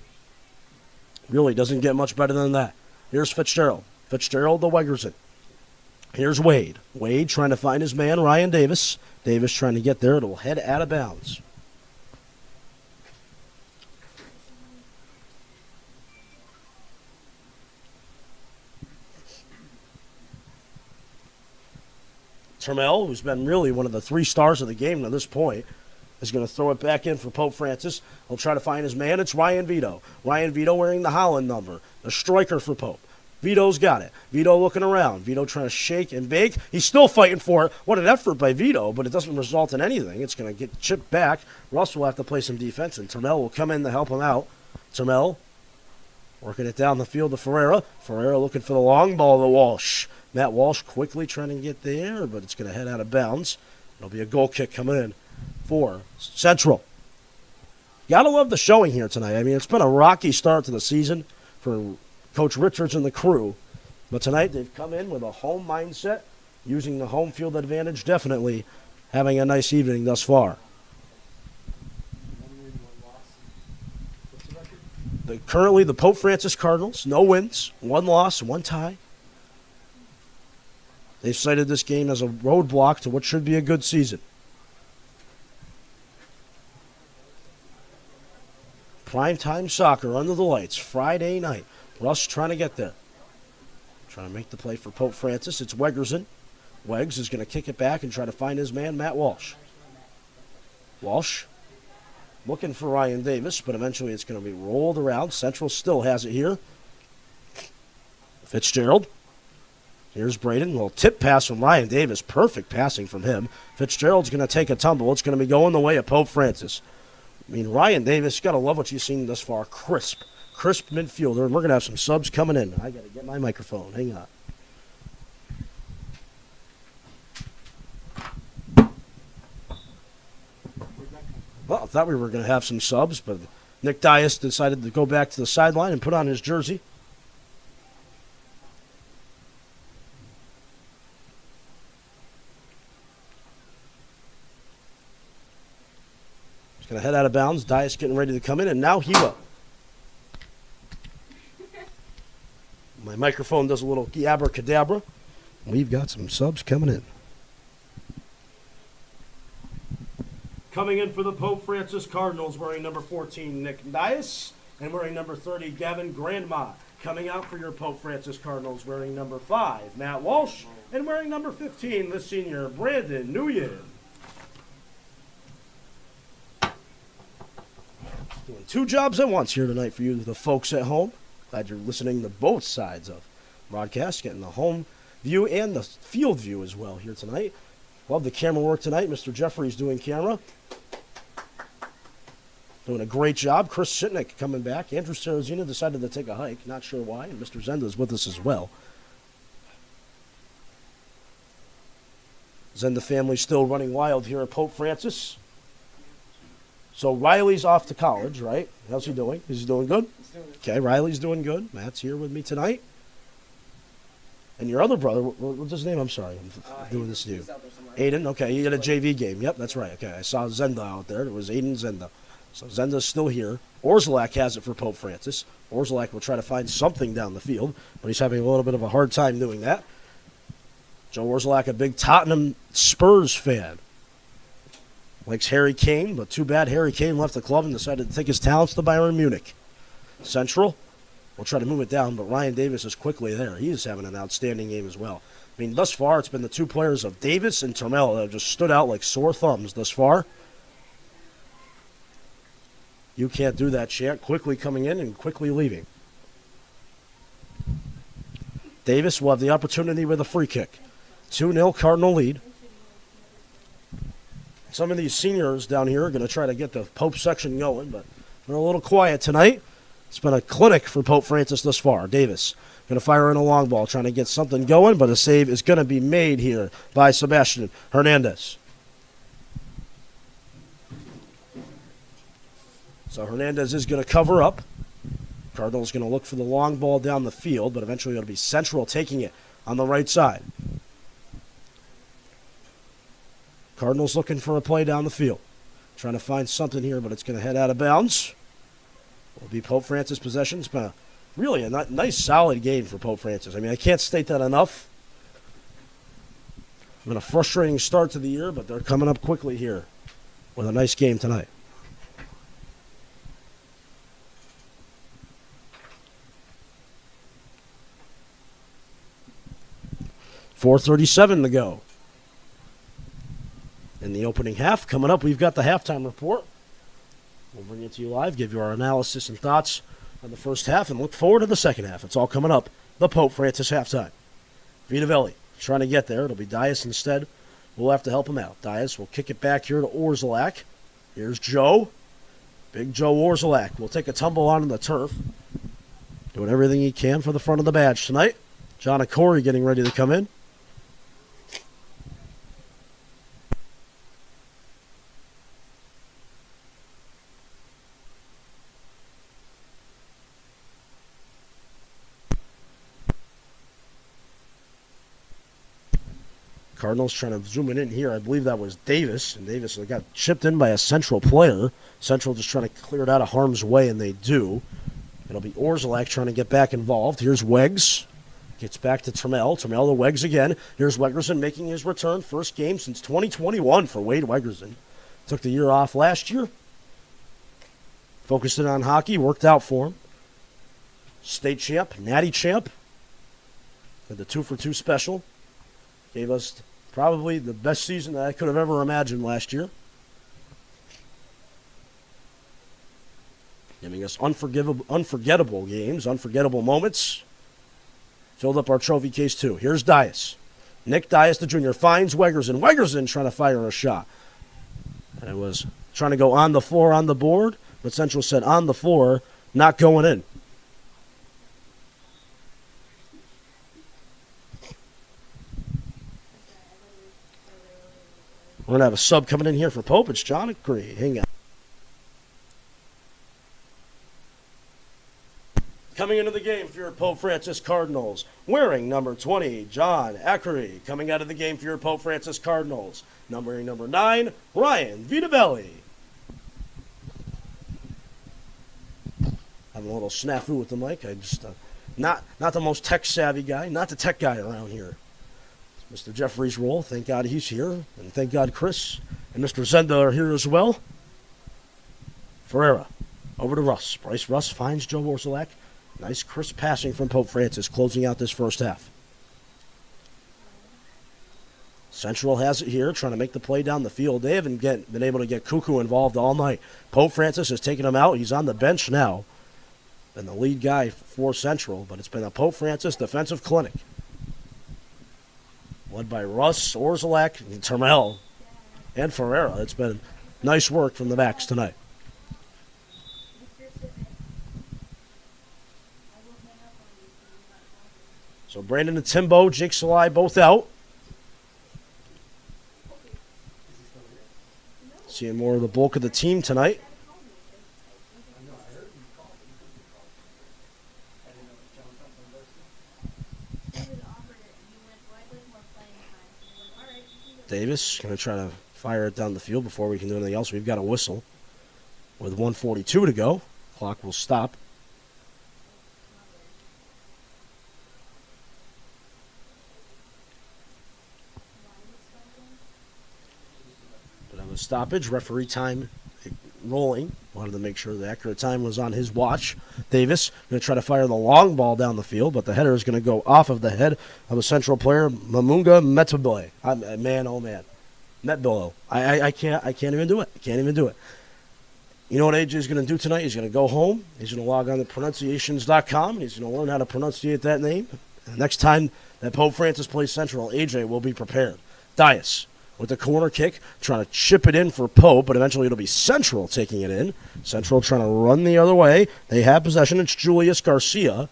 really doesn't get much better than that. Here's Fitzgerald. Fitzgerald to Wegerson. Here's Wade. Wade trying to find his man, Ryan Davis. Davis trying to get there. It'll head out of bounds. Termel, who's been really one of the 3 stars of the game to this point, is going to throw it back in for Pope Francis. He'll try to find his man. It's Ryan Vito. Ryan Vito wearing the Holland number, the striker for Pope. Vito's got it. Vito looking around. Vito trying to shake and bake. He's still fighting for it. What an effort by Vito, but it doesn't result in anything. It's going to get chipped back. Russ will have to play some defense, and Termel will come in to help him out. Termel working it down the field to Ferreira. Ferreira looking for the long ball to Walsh. Matt Walsh quickly trying to get there, but it's going to head out of bounds. It'll be a goal kick coming in for Central. Gotta love the showing here tonight. I mean, it's been a rocky start to the season for Coach Richards and the crew. But tonight they've come in with a home mindset, using the home field advantage, definitely having a nice evening thus far. Currently the Pope Francis Cardinals, no wins, 1 loss, 1 tie. They've cited this game as a roadblock to what should be a good season. Primetime soccer under the lights, Friday night. Russ trying to get there. Trying to make the play for Pope Francis. It's Wegerson. Wegs is going to kick it back and try to find his man, Matt Walsh. Walsh looking for Ryan Davis, but eventually it's going to be rolled around. Central still has it here. Fitzgerald. Here's Braden. A little tip pass from Ryan Davis. Perfect passing from him. Fitzgerald's going to take a tumble. It's going to be going the way of Pope Francis. I mean, Ryan Davis, you got to love what you've seen thus far. Crisp midfielder, and we're going to have some subs coming in. I got to get my microphone. Hang on. Well, I thought we were going to have some subs, but Nick Dias decided to go back to the sideline and put on his jersey. He's going to head out of bounds. Dias getting ready to come in, and now he will. My microphone does a little abracadabra. We've got some subs coming in. Coming in for the Pope Francis Cardinals, wearing number 14, Nick Dias, and wearing number 30, Gavin Grandma. Coming out for your Pope Francis Cardinals, wearing number 5, Matt Walsh, and wearing number 15, the senior, Brandon Nguyen. Doing two jobs at once here tonight for you, the folks at home. Glad you're listening to both sides of broadcast, getting the home view and the field view as well here tonight. Love the camera work tonight. Mr. Jeffrey's doing camera. Doing a great job. Chris Sitnick coming back. Andrew Sarrazina decided to take a hike. Not sure why. And Mr. Zenda's with us as well. Zenda family still running wild here at Pope Francis. So Riley's off to college, right? How's he doing? Is he doing good? Okay, Riley's doing good. Matt's here with me tonight. And your other brother, what's his name? I'm sorry. I'm doing this to you. Aiden, okay, you got a JV game. Yep, that's right. Okay, I saw Zenda out there. It was Aiden Zenda. So Zenda's still here. Orzelak has it for Pope Francis. Orzelak will try to find something down the field, but he's having a little bit of a hard time doing that. Joe Orzelak, a big Tottenham Spurs fan. Likes Harry Kane, but too bad Harry Kane left the club and decided to take his talents to Bayern Munich. Central will try to move it down, but Ryan Davis is quickly there. He is having an outstanding game as well. I mean, thus far, it's been the two players of Davis and Termel that have just stood out like sore thumbs thus far. You can't do that, Chant. Quickly coming in and quickly leaving. Davis will have the opportunity with a free kick. 2-0 Cardinal lead. Some of these seniors down here are going to try to get the Pope section going, but they're a little quiet tonight. It's been a clinic for Pope Francis thus far. Davis going to fire in a long ball, trying to get something going, but a save is going to be made here by Sebastian Hernandez. So Hernandez is going to cover up. Cardinals going to look for the long ball down the field, but eventually it'll be Central taking it on the right side. Cardinals looking for a play down the field. Trying to find something here, but it's going to head out of bounds. Will be Pope Francis possession. It's been really a nice, solid game for Pope Francis. I mean, I can't state that enough. It's been a frustrating start to the year, but they're coming up quickly here with a nice game tonight. .4:37 to go in the opening half. Coming up, we've got the halftime report. We'll bring it to you live, give you our analysis and thoughts on the first half, and look forward to the second half. It's all coming up. The Pope Francis halftime. Vitavelli trying to get there. It'll be Dias instead. We'll have to help him out. Dias will kick it back here to Orzelak. Here's Joe. Big Joe Orzelak will take a tumble onto the turf. Doing everything he can for the front of the badge tonight. John Corey getting ready to come in. Cardinals trying to zoom it in here. I believe that was Davis, and Davis got chipped in by a Central player. Central just trying to clear it out of harm's way, and they do. It'll be Orzelak trying to get back involved. Here's Weggs. Gets back to Termel. Termel to Weggs again. Here's Wegerson making his return. First game since 2021 for Wade Wegerson. Took the year off last year. Focused in on hockey. Worked out for him. State champ. Natty champ. Had the 2-for-2 special. Gave us probably the best season that I could have ever imagined last year. Giving us unforgettable games, unforgettable moments. Filled up our trophy case too. Here's Dias. Nick Dias, the junior, finds Wegerson. Wegerson trying to fire a shot. And it was trying to go on the floor on the board, but Central said on the floor, not going in. We're going to have a sub coming in here for Pope. It's John Acree. Hang on. Coming into the game for your Pope Francis Cardinals, wearing number 20, John Acree. Coming out of the game for your Pope Francis Cardinals, wearing number 9, Ryan Vitavelli. Having a little snafu with the mic. I just Not the most tech savvy guy, not the tech guy around here. It's Mr. Jeffrey's role. Thank God he's here, and thank God Chris and Mr. Zenda are here as well. Ferreira, over to Russ. Bryce Russ finds Joe Orzelak. Nice crisp passing from Pope Francis, closing out this first half. Central has it here, trying to make the play down the field. They haven't been able to get Cuckoo involved all night. Pope Francis has taken him out. He's on the bench now. Been the lead guy for Central, but it's been a Pope Francis defensive clinic. Led by Russ, Orzelak, and Termel, and Ferreira. It's been nice work from the backs tonight. So Brandon and Timbo, Jake Salai both out. Seeing more of the bulk of the team tonight. Davis going to try to fire it down the field before we can do anything else. We've got a whistle with 1:42 to go. Clock will stop. But have a stoppage. Referee time rolling. Wanted to make sure the accurate time was on his watch. Davis going to try to fire the long ball down the field, but the header is going to go off of the head of a Central player, Mamunga Metbile. Man, oh man. Metbile. I can't even do it. I can't even do it. You know what AJ is going to do tonight? He's going to go home. He's going to log on to pronunciations.com, and he's going to learn how to pronunciate that name. And next time that Pope Francis plays Central, AJ will be prepared. Dias with the corner kick, trying to chip it in for Pope, but eventually it'll be Central taking it in. Central trying to run the other way. They have possession. It's Julius Garcia.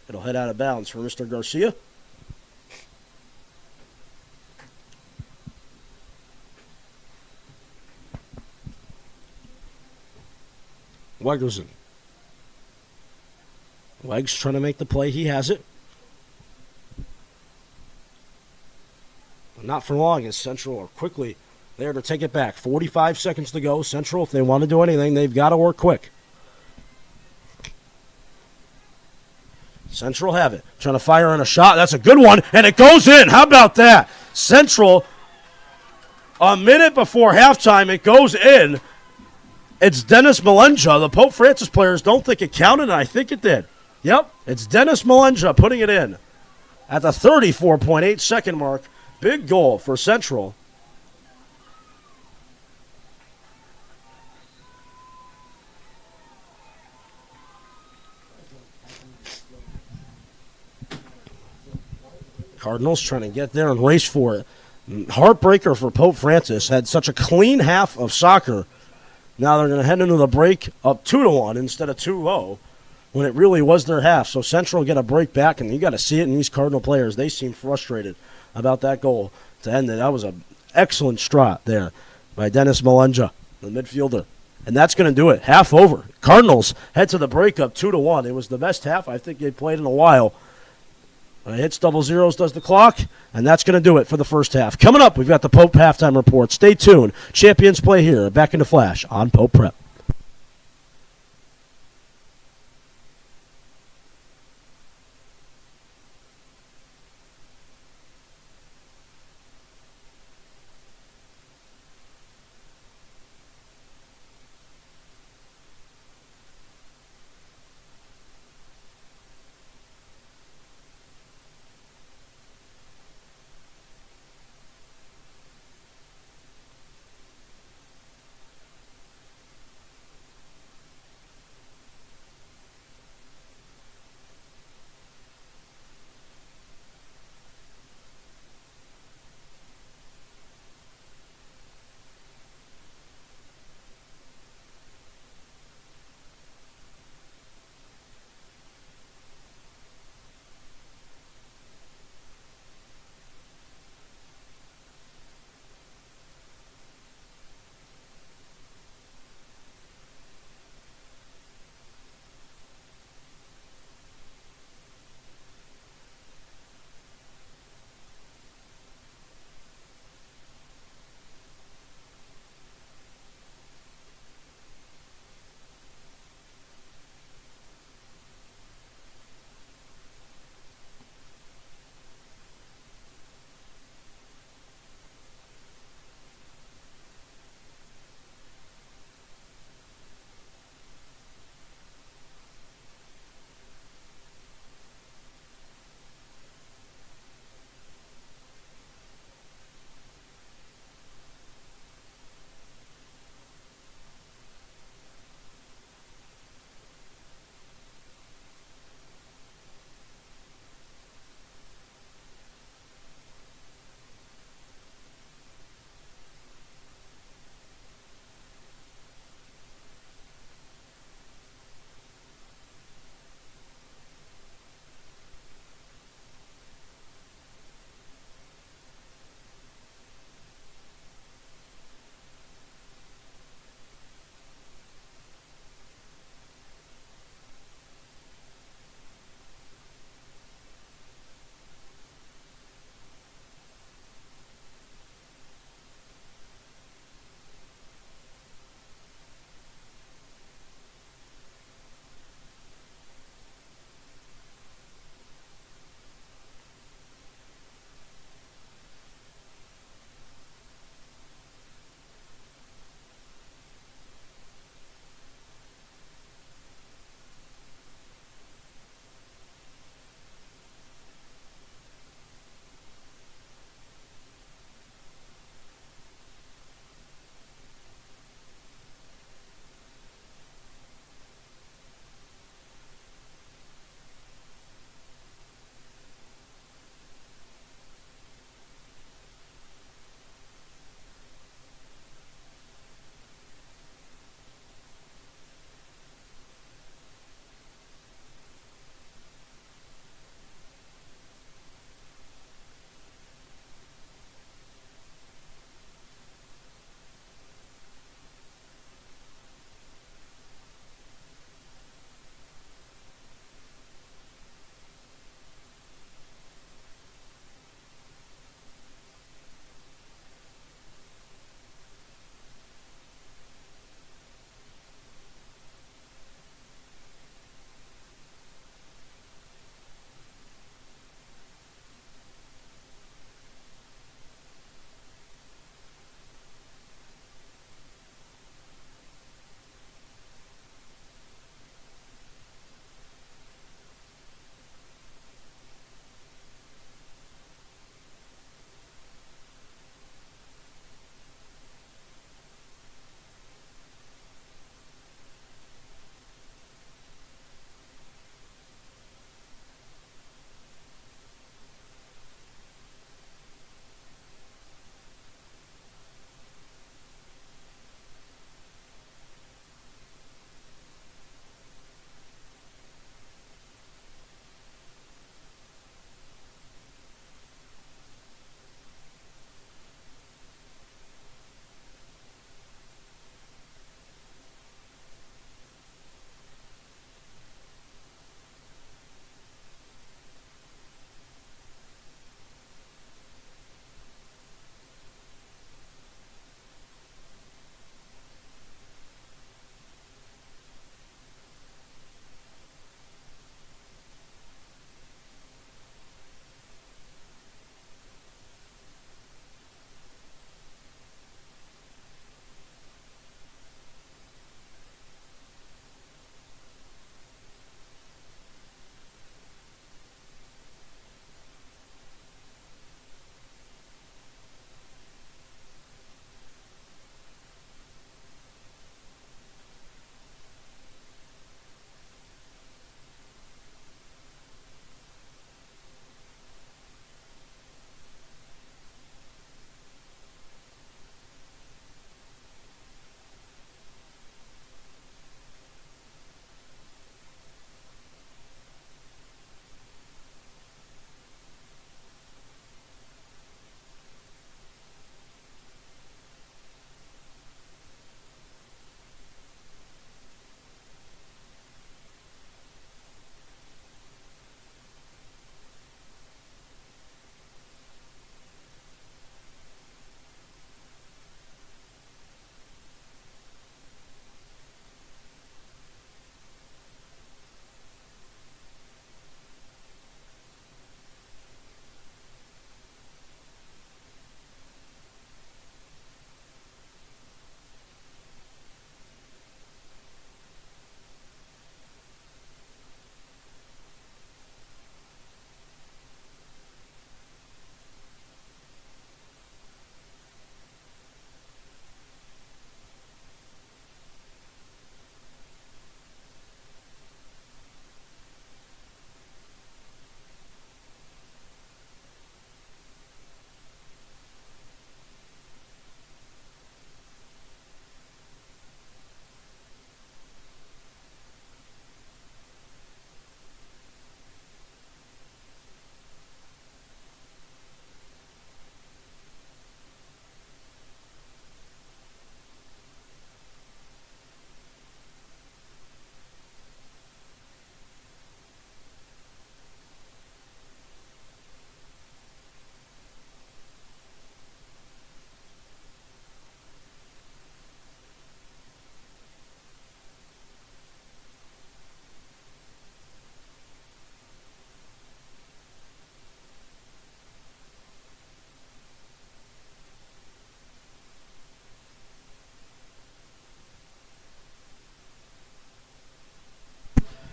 It'll head out of bounds for Mr. Garcia. Wegerson. Wegs trying to make the play. He has it. Not for long, as Central are quickly there to take it back. 45 seconds to go. Central, if they want to do anything, they've got to work quick. Central have it. Trying to fire on a shot. That's a good one, and it goes in. How about that? Central, a minute before halftime, it goes in. It's Dennis Malenja. The Pope Francis players don't think it counted, and I think it did. Yep, it's Dennis Malenja putting it in at the 34.8-second mark. Big goal for Central. Cardinals trying to get there and race for it. Heartbreaker for Pope Francis. Had such a clean half of soccer. Now they're going to head into the break up 2-1 instead of 2-0 when it really was their half. So Central get a break back, and you got to see it in these Cardinal players. They seem frustrated about that goal to end it. That was an excellent strot there by Dennis Malenja, the midfielder. And that's going to do it. Half over. Cardinals head to the break up 2-1. It was the best half I think they played in a while. It hits double zeros, does the clock, and that's going to do it for the first half. Coming up, we've got the Pope halftime report. Stay tuned. Champions play here. Back into Flash on Pope Prep.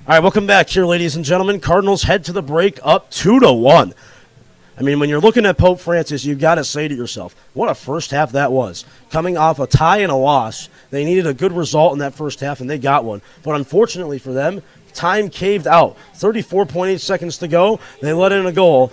All right, welcome back here, ladies and gentlemen. Cardinals head to the break up 2-1. I mean, when you're looking at Pope Francis, you've got to say to yourself, what a first half that was. Coming off a tie and a loss, they needed a good result in that first half, and they got one. But unfortunately for them, time caved out. 34.8 seconds to go. They let in a goal,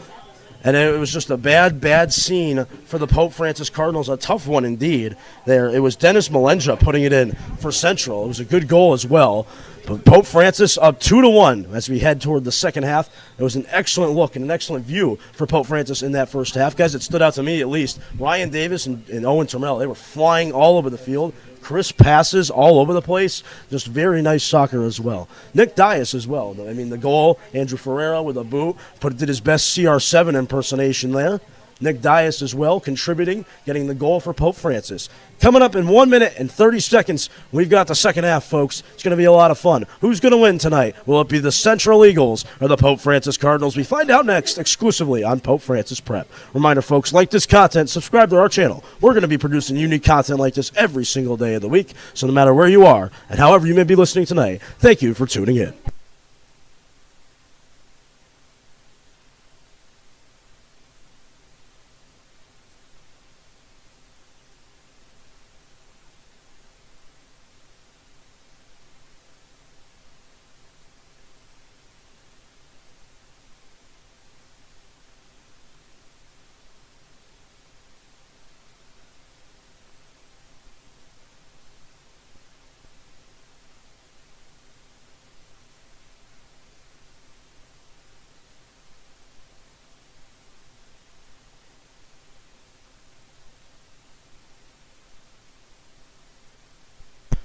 and it was just a bad scene for the Pope Francis Cardinals. A tough one indeed. There, it was Dennis Malenja putting it in for Central. It was a good goal as well. But Pope Francis up 2-1 as we head toward the second half. It was an excellent look and an excellent view for Pope Francis in that first half. Guys, it stood out to me at least. Ryan Davis and Owen Termel, they were flying all over the field. Crisp passes all over the place. Just very nice soccer as well. Nick Dias as well. I mean, the goal, Andrew Ferreira with a boot, did his best CR7 impersonation there. Nick Dias as well, contributing, getting the goal for Pope Francis. Coming up in 1 minute and 30 seconds, we've got the second half, folks. It's going to be a lot of fun. Who's going to win tonight? Will it be the Central Eagles or the Pope Francis Cardinals? We find out next, exclusively on Pope Francis Prep. Reminder, folks, like this content, subscribe to our channel. We're going to be producing unique content like this every single day of the week. So no matter where you are and however you may be listening tonight, thank you for tuning in.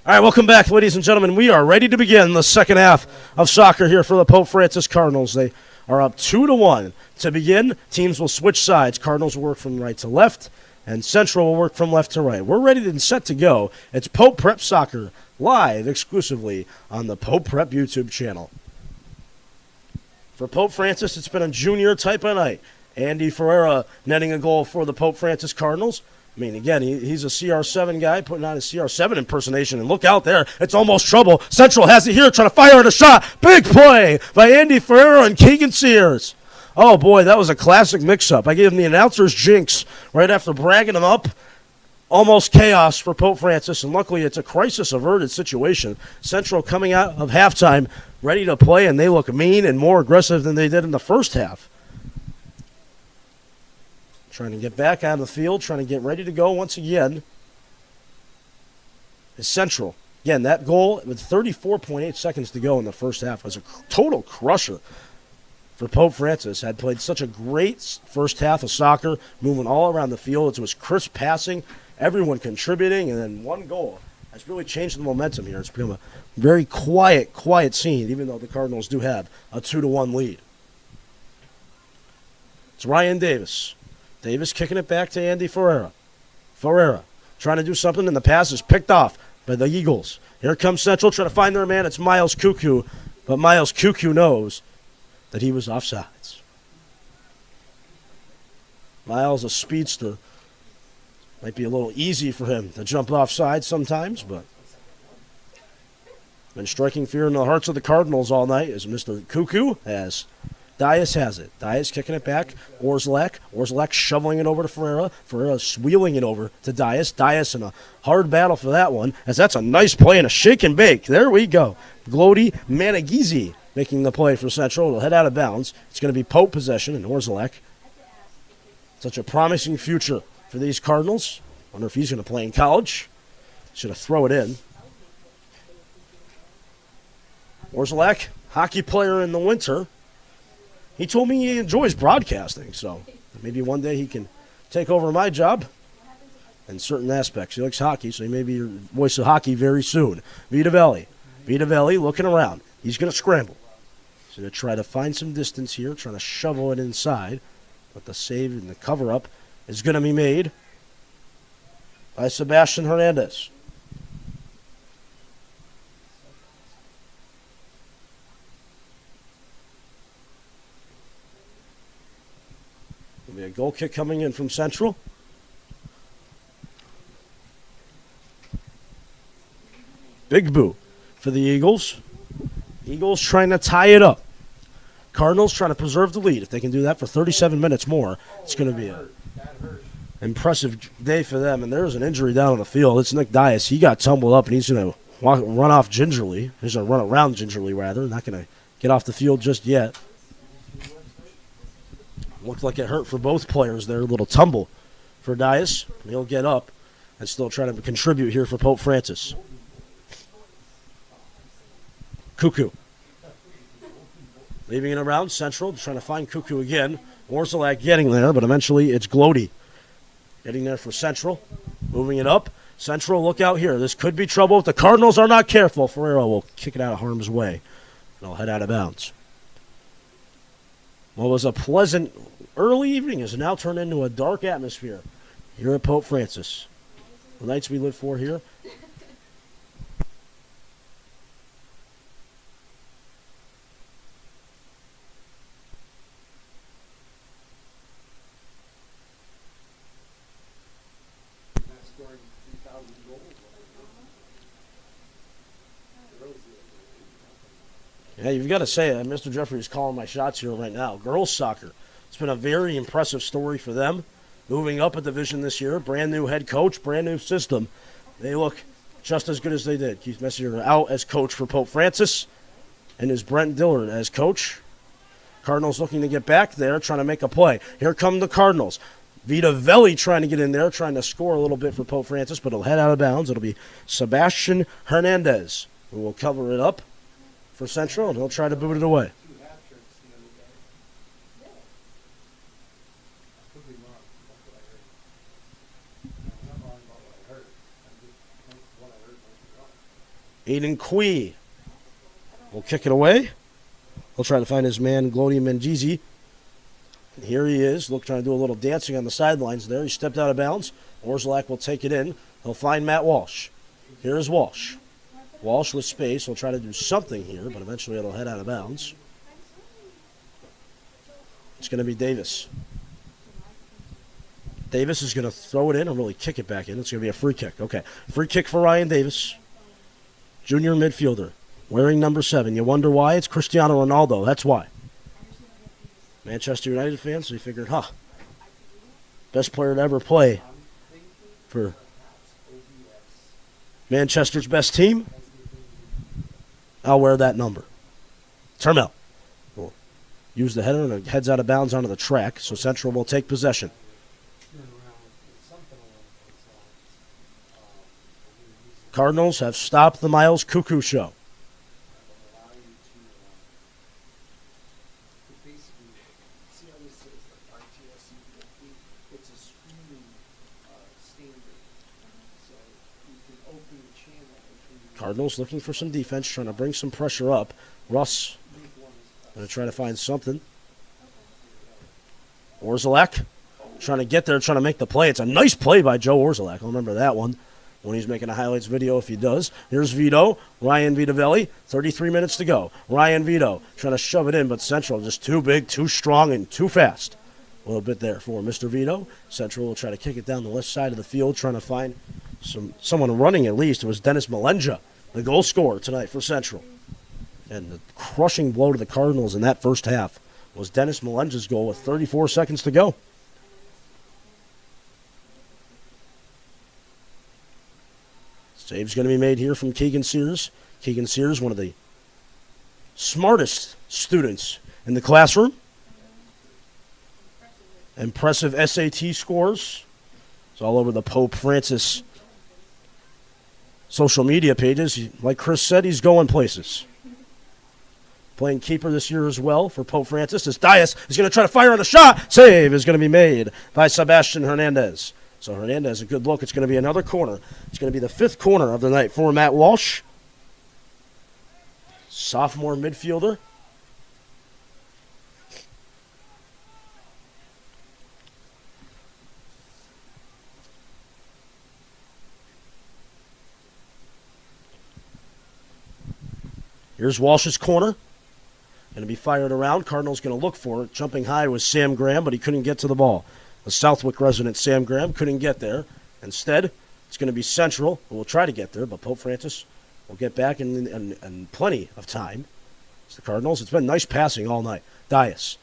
All right, welcome back, ladies and gentlemen. We are ready to begin the second half of soccer here for the Pope Francis Cardinals. They are up 2-1. To begin, teams will switch sides. Cardinals will work from right to left, and Central will work from left to right. We're ready and set to go. It's Pope Prep Soccer, live exclusively on the Pope Prep YouTube channel. For Pope Francis, it's been a junior type of night. Andy Ferreira netting a goal for the Pope Francis Cardinals. I mean, again, he's a CR7 guy putting on his CR7 impersonation, and look out there. It's almost trouble. Central has it here, trying to fire at a shot. Big play by Andy Ferreira and Keegan Sears. Oh, boy, that was a classic mix-up. I gave him the announcer's jinx right after bragging him up. Almost chaos for Pope Francis, and luckily it's a crisis-averted situation. Central coming out of halftime ready to play, and they look mean and more aggressive than they did in the first half. Trying to get back on the field, trying to get ready to go once again is Central. Again, that goal with 34.8 seconds to go in the first half was a total crusher for Pope Francis. Had played such a great first half of soccer, moving all around the field. It was crisp passing, everyone contributing, and then one goal has really changed the momentum here. It's become a very quiet scene, even though the Cardinals do have a 2-1 lead. It's Ryan Davis. Davis kicking it back to Andy Ferreira. Ferreira trying to do something, and the pass is picked off by the Eagles. Here comes Central trying to find their man. It's Miles Cuckoo, but Miles Cuckoo knows that he was offsides. Miles, a speedster. Might be a little easy for him to jump offside sometimes, but been striking fear in the hearts of the Cardinals all night is Mr. Cuckoo, as Dias has it. Dias kicking it back. Orzelak shoveling it over to Ferreira. Ferreira wheeling it over to Dias. Dias in a hard battle for that one, as that's a nice play and a shake and bake. There we go. Glody Manigizi making the play for Central. It'll head out of bounds. It's going to be Pope possession and Orzelak. Such a promising future for these Cardinals. Wonder if he's going to play in college. Should have throw it in. Orzelak, hockey player in the winter. He told me he enjoys broadcasting, so maybe one day he can take over my job in certain aspects. He likes hockey, so he may be your voice of hockey very soon. Vitavelli looking around. He's going to scramble. He's going to try to find some distance here, trying to shovel it inside. But the save and the cover-up is going to be made by Sebastian Hernandez. There'll be a goal kick coming in from Central. Big boot for the Eagles. Eagles trying to tie it up. Cardinals trying to preserve the lead. If they can do that for 37 minutes more, it's going to be an impressive day for them. And there's an injury down on the field. It's Nick Dias. He got tumbled up, and he's going to run off gingerly. He's going to run around gingerly, rather. Not going to get off the field just yet. Looked like it hurt for both players there. A little tumble for Dias. He'll get up and still try to contribute here for Pope Francis. Cuckoo. Leaving it around Central, trying to find Cuckoo again. Orzelak getting there, but eventually it's Glody getting there for Central. Moving it up. Central, look out here. This could be trouble if the Cardinals are not careful. Ferrero will kick it out of harm's way, and I'll head out of bounds. What was a pleasant early evening has now turned into a dark atmosphere here at Pope Francis. The nights we live for here. Yeah, you've got to say it. Mr. Jeffrey is calling my shots here right now. Girls soccer. It's been a very impressive story for them. Moving up a division this year. Brand new head coach, brand new system. They look just as good as they did. Keith Messier out as coach for Pope Francis. And is Brent Dillard as coach. Cardinals looking to get back there, trying to make a play. Here come the Cardinals. Vita Velli trying to get in there, trying to score a little bit for Pope Francis, but it'll head out of bounds. It'll be Sebastian Hernandez who will cover it up for Central, and he'll try to boot it away. Aiden Quee will kick it away. He'll try to find his man, Glody Mengizi. And here he is, trying to do a little dancing on the sidelines there. He stepped out of bounds. Orzelak will take it in. He'll find Matt Walsh. Here's Walsh. Walsh with space will try to do something here, but eventually it'll head out of bounds. It's going to be Davis. Davis is going to throw it in and really kick it back in. It's going to be a free kick. Okay, free kick for Ryan Davis. Junior midfielder, wearing number 7. You wonder why? It's Cristiano Ronaldo. That's why. Manchester United fans, so you figured, best player to ever play for Manchester's best team. I'll wear that number. Termel will use the header and it heads out of bounds onto the track, so Central will take possession. Cardinals have stopped the Miles Cuckoo show. Cardinals looking for some defense, trying to bring some pressure up. Russ going to try to find something. Orzelak trying to get there, trying to make the play. It's a nice play by Joe Orzelak. I'll remember that one when he's making a highlights video if he does. Here's Vito, Ryan Vitavelli, 33 minutes to go. Ryan Vito trying to shove it in, but Central just too big, too strong, and too fast. A little bit there for Mr. Vito. Central will try to kick it down the left side of the field, trying to find someone running at least. It was Dennis Melenja, the goal scorer tonight for Central. And the crushing blow to the Cardinals in that first half was Dennis Melenja's goal with 34 seconds to go. Save's going to be made here from Keegan Sears. Keegan Sears, one of the smartest students in the classroom. Impressive SAT scores. It's all over the Pope Francis social media pages. Like Chris said, he's going places. Playing keeper this year as well for Pope Francis. As Dias is going to try to fire on the shot. Save is going to be made by Sebastian Hernandez. So Hernandez, a good look. It's going to be another corner. It's going to be the 5th corner of the night for Matt Walsh. Sophomore midfielder. Here's Walsh's corner. Going to be fired around. Cardinals going to look for it. Jumping high was Sam Graham, but he couldn't get to the ball. The Southwick resident Sam Graham couldn't get there. Instead, it's going to be Central, who will try to get there, but Pope Francis will get back in plenty of time. It's the Cardinals. It's been nice passing all night. Dias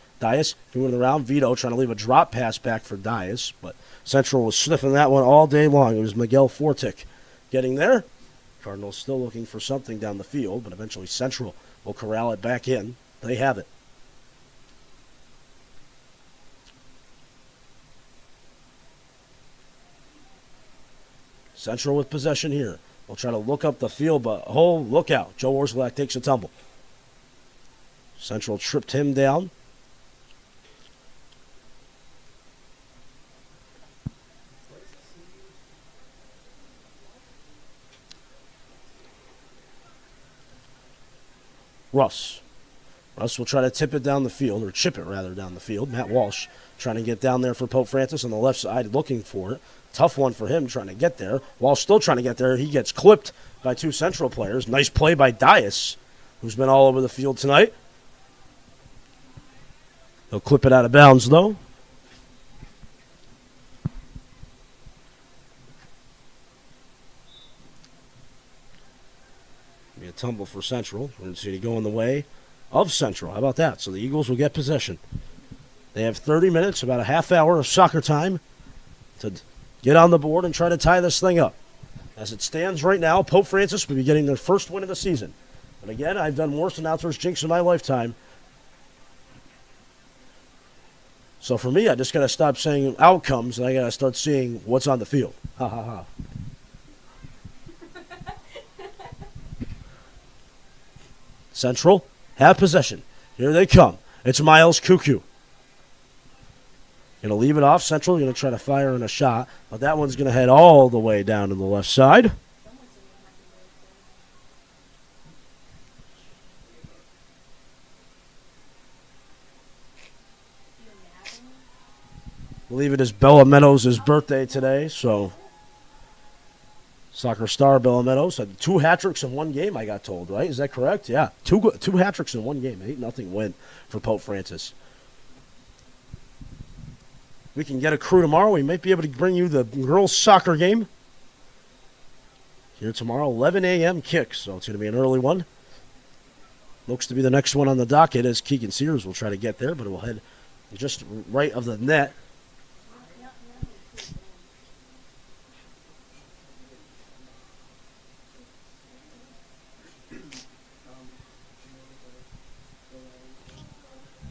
doing it around. Vito trying to leave a drop pass back for Dias, but Central was sniffing that one all day long. It was Miguel Fortick getting there. Cardinals still looking for something down the field, but eventually Central will corral it back in. They have it. Central with possession here. We'll try to look up the field, but look out. Joe Orszalak takes a tumble. Central tripped him down. Russ will try to tip it down the field, or chip it rather down the field. Matt Walsh trying to get down there for Pope Francis on the left side, looking for it. Tough one for him trying to get there. Walsh still trying to get there. He gets clipped by two Central players. Nice play by Dias, who's been all over the field tonight. He'll clip it out of bounds, though. Be a tumble for Central. We're going to see it going the way of Central. How about that? So the Eagles will get possession. They have 30 minutes, about a half hour of soccer time to get on the board and try to tie this thing up. As it stands right now, Pope Francis will be getting their first win of the season. And again, I've done worse announcers jinx in my lifetime. So for me, I just got to stop saying outcomes, and I got to start seeing what's on the field. Ha, ha, ha. Central have possession. Here they come. It's Miles Cuckoo. Going to leave it off. Central going to try to fire in a shot, but that one's going to head all the way down to the left side. I believe it is Bella Meadows' birthday today, so soccer star Bella Meadows had 2 hat-tricks in one game, I got told, right? Is that correct? Yeah, two hat-tricks in one game. 8-0 win for Pope Francis. We can get a crew tomorrow. We might be able to bring you the girls' soccer game here tomorrow, 11 a.m. kick, so it's going to be an early one. Looks to be the next one on the docket as Keegan Sears will try to get there, but it will head just right of the net.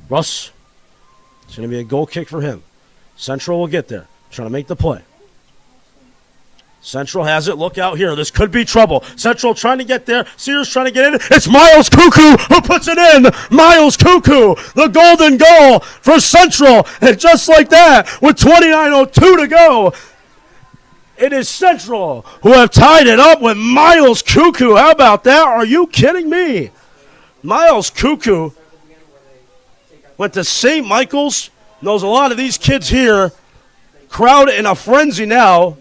Russ, it's going to be a goal kick for him. Central will get there, trying to make the play. Central has it. Look out here. This could be trouble. Central trying to get there. Sears trying to get in. It's Miles Cuckoo who puts it in. Miles Cuckoo, the golden goal for Central. And just like that, with 29:02 to go, it is Central who have tied it up with Miles Cuckoo. How about that? Are you kidding me? Miles Cuckoo went to St. Michael's. Knows a lot of these kids here. Crowd in a frenzy now.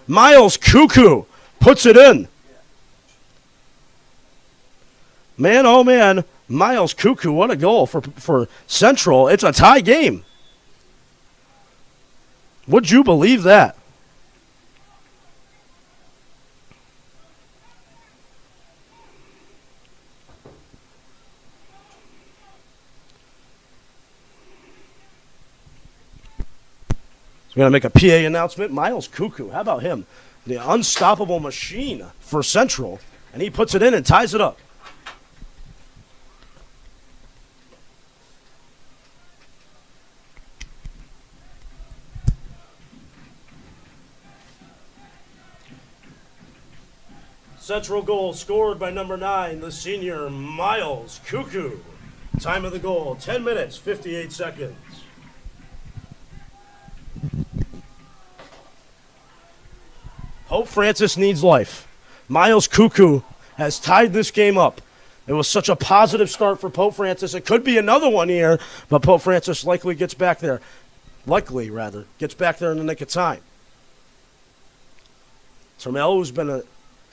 Miles Cuckoo puts it in. Man, oh man. Miles Cuckoo, what a goal for Central. It's a tie game. Would you believe that? We're going to make a PA announcement. Miles Cuckoo, how about him? The unstoppable machine for Central. And he puts it in and ties it up. Central goal scored by number 9, the senior Miles Cuckoo. Time of the goal, 10 minutes, 58 seconds. Pope Francis needs life. Miles Cuckoo has tied this game up. It was such a positive start for Pope Francis. It could be another one here, but Pope Francis gets back there in the nick of time. Termel, who's been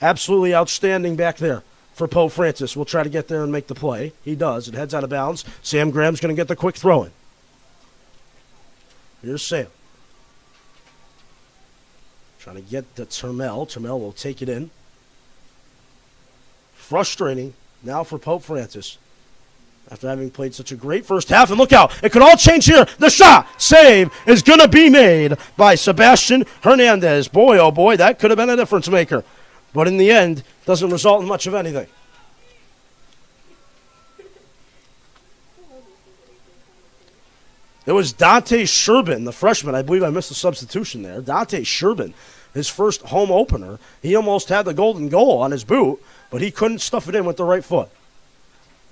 absolutely outstanding back there for Pope Francis, will try to get there and make the play. He does. It heads out of bounds. Sam Graham's going to get the quick throw in. Here's Sam. Trying to get to Termel. Termel will take it in. Frustrating now for Pope Francis. after having played such a great first half. And look out, it could all change here. The shot, save, is going to be made by Sebastian Hernandez. Boy, oh boy, that could have been a difference maker. But in the end, doesn't result in much of anything. It was Dante Sherbin, the freshman. I believe I missed the substitution there. Dante Sherbin, his first home opener. He almost had the golden goal on his boot, but he couldn't stuff it in with the right foot.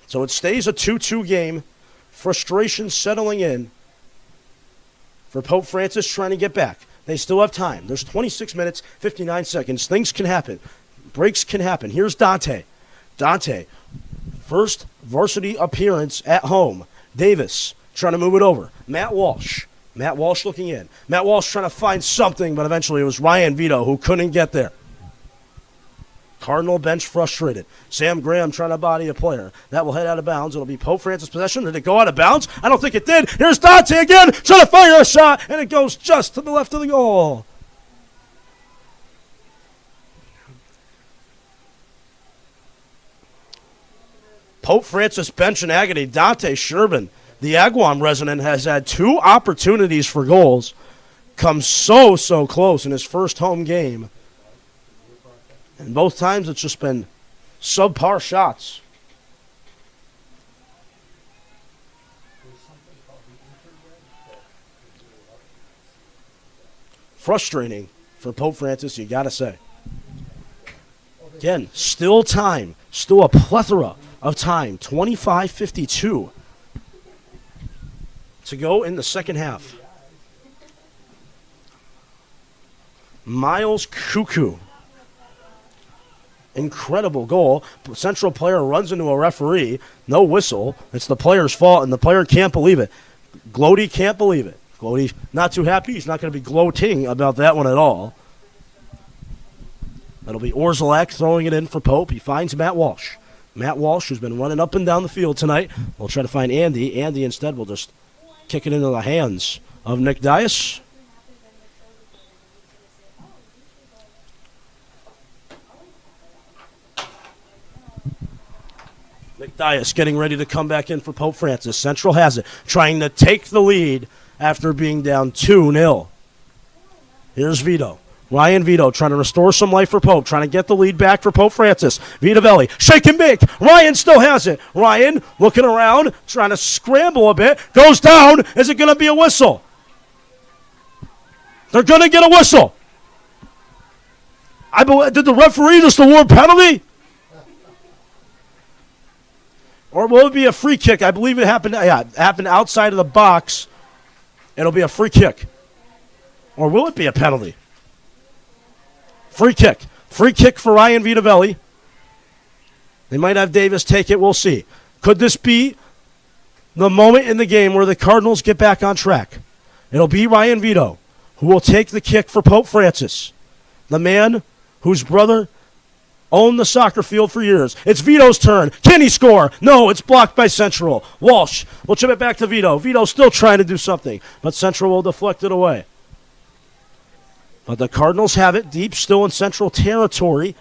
So it stays a 2-2 game. Frustration settling in for Pope Francis trying to get back. They still have time. There's 26 minutes, 59 seconds. Things can happen. Breaks can happen. Here's Dante. Dante, first varsity appearance at home. Davis trying to move it over. Matt Walsh. Matt Walsh looking in. Matt Walsh trying to find something, but eventually it was Ryan Vito who couldn't get there. Cardinal bench frustrated. Sam Graham trying to body a player. That will head out of bounds. It'll be Pope Francis possession. Did it go out of bounds? I don't think it did. Here's Dante again, trying to fire a shot, and it goes just to the left of the goal. Pope Francis bench in agony. Dante Sherbin, the Agawam resident, has had 2 opportunities for goals. Comes so close in his first home game. And both times it's just been subpar shots. Frustrating for Pope Francis, you got to say. Again, still time. Still a plethora of time. 25:52 to go in the second half. Miles Cuckoo. Incredible goal. Central player runs into a referee. No whistle. It's the player's fault, and the player can't believe it. Glody can't believe it. Glody not too happy. He's not going to be gloating about that one at all. That'll be Orzelak throwing it in for Pope. He finds Matt Walsh. Matt Walsh, who's been running up and down the field tonight, will try to find Andy. Andy instead will just kick it into the hands of Nick Dias. Nick Dias getting ready to come back in for Pope Francis. Central has it, trying to take the lead after being down 2-0. Here's Vito. Ryan Vito trying to restore some life for Pope, trying to get the lead back for Pope Francis. Vitavelli, shake and bake. Ryan still has it. Ryan looking around, trying to scramble a bit. Goes down. Is it going to be a whistle? They're going to get a whistle. Did the referee just award penalty? Or will it be a free kick? I believe it happened. Yeah, it happened outside of the box. It'll be a free kick. Or will it be a penalty? Free kick. Free kick for Ryan Vitavelli. They might have Davis take it. We'll see. Could this be the moment in the game where the Cardinals get back on track? It'll be Ryan Vito who will take the kick for Pope Francis, the man whose brother owned the soccer field for years. It's Vito's turn. Can he score? No, it's blocked by Central. Walsh will chip it back to Vito. Vito still trying to do something, but Central will deflect it away. But the Cardinals have it deep still in Central territory.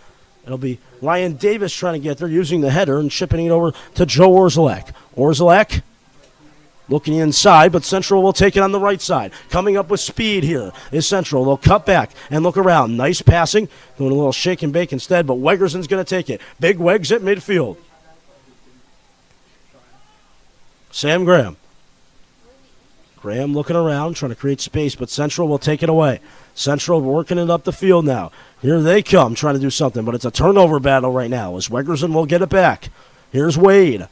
It'll be Ryan Davis trying to get there using the header and shipping it over to Joe Orzelak. Orzelak looking inside, but Central will take it on the right side. Coming up with speed here is Central. They'll cut back and look around. Nice passing. Doing a little shake and bake instead, but Wegerson's going to take it. Big Wegs at midfield. Sam Graham. Graham looking around, trying to create space, but Central will take it away. Central working it up the field now. Here they come, trying to do something, but it's a turnover battle right now as Wegerson will get it back. Here's Wade.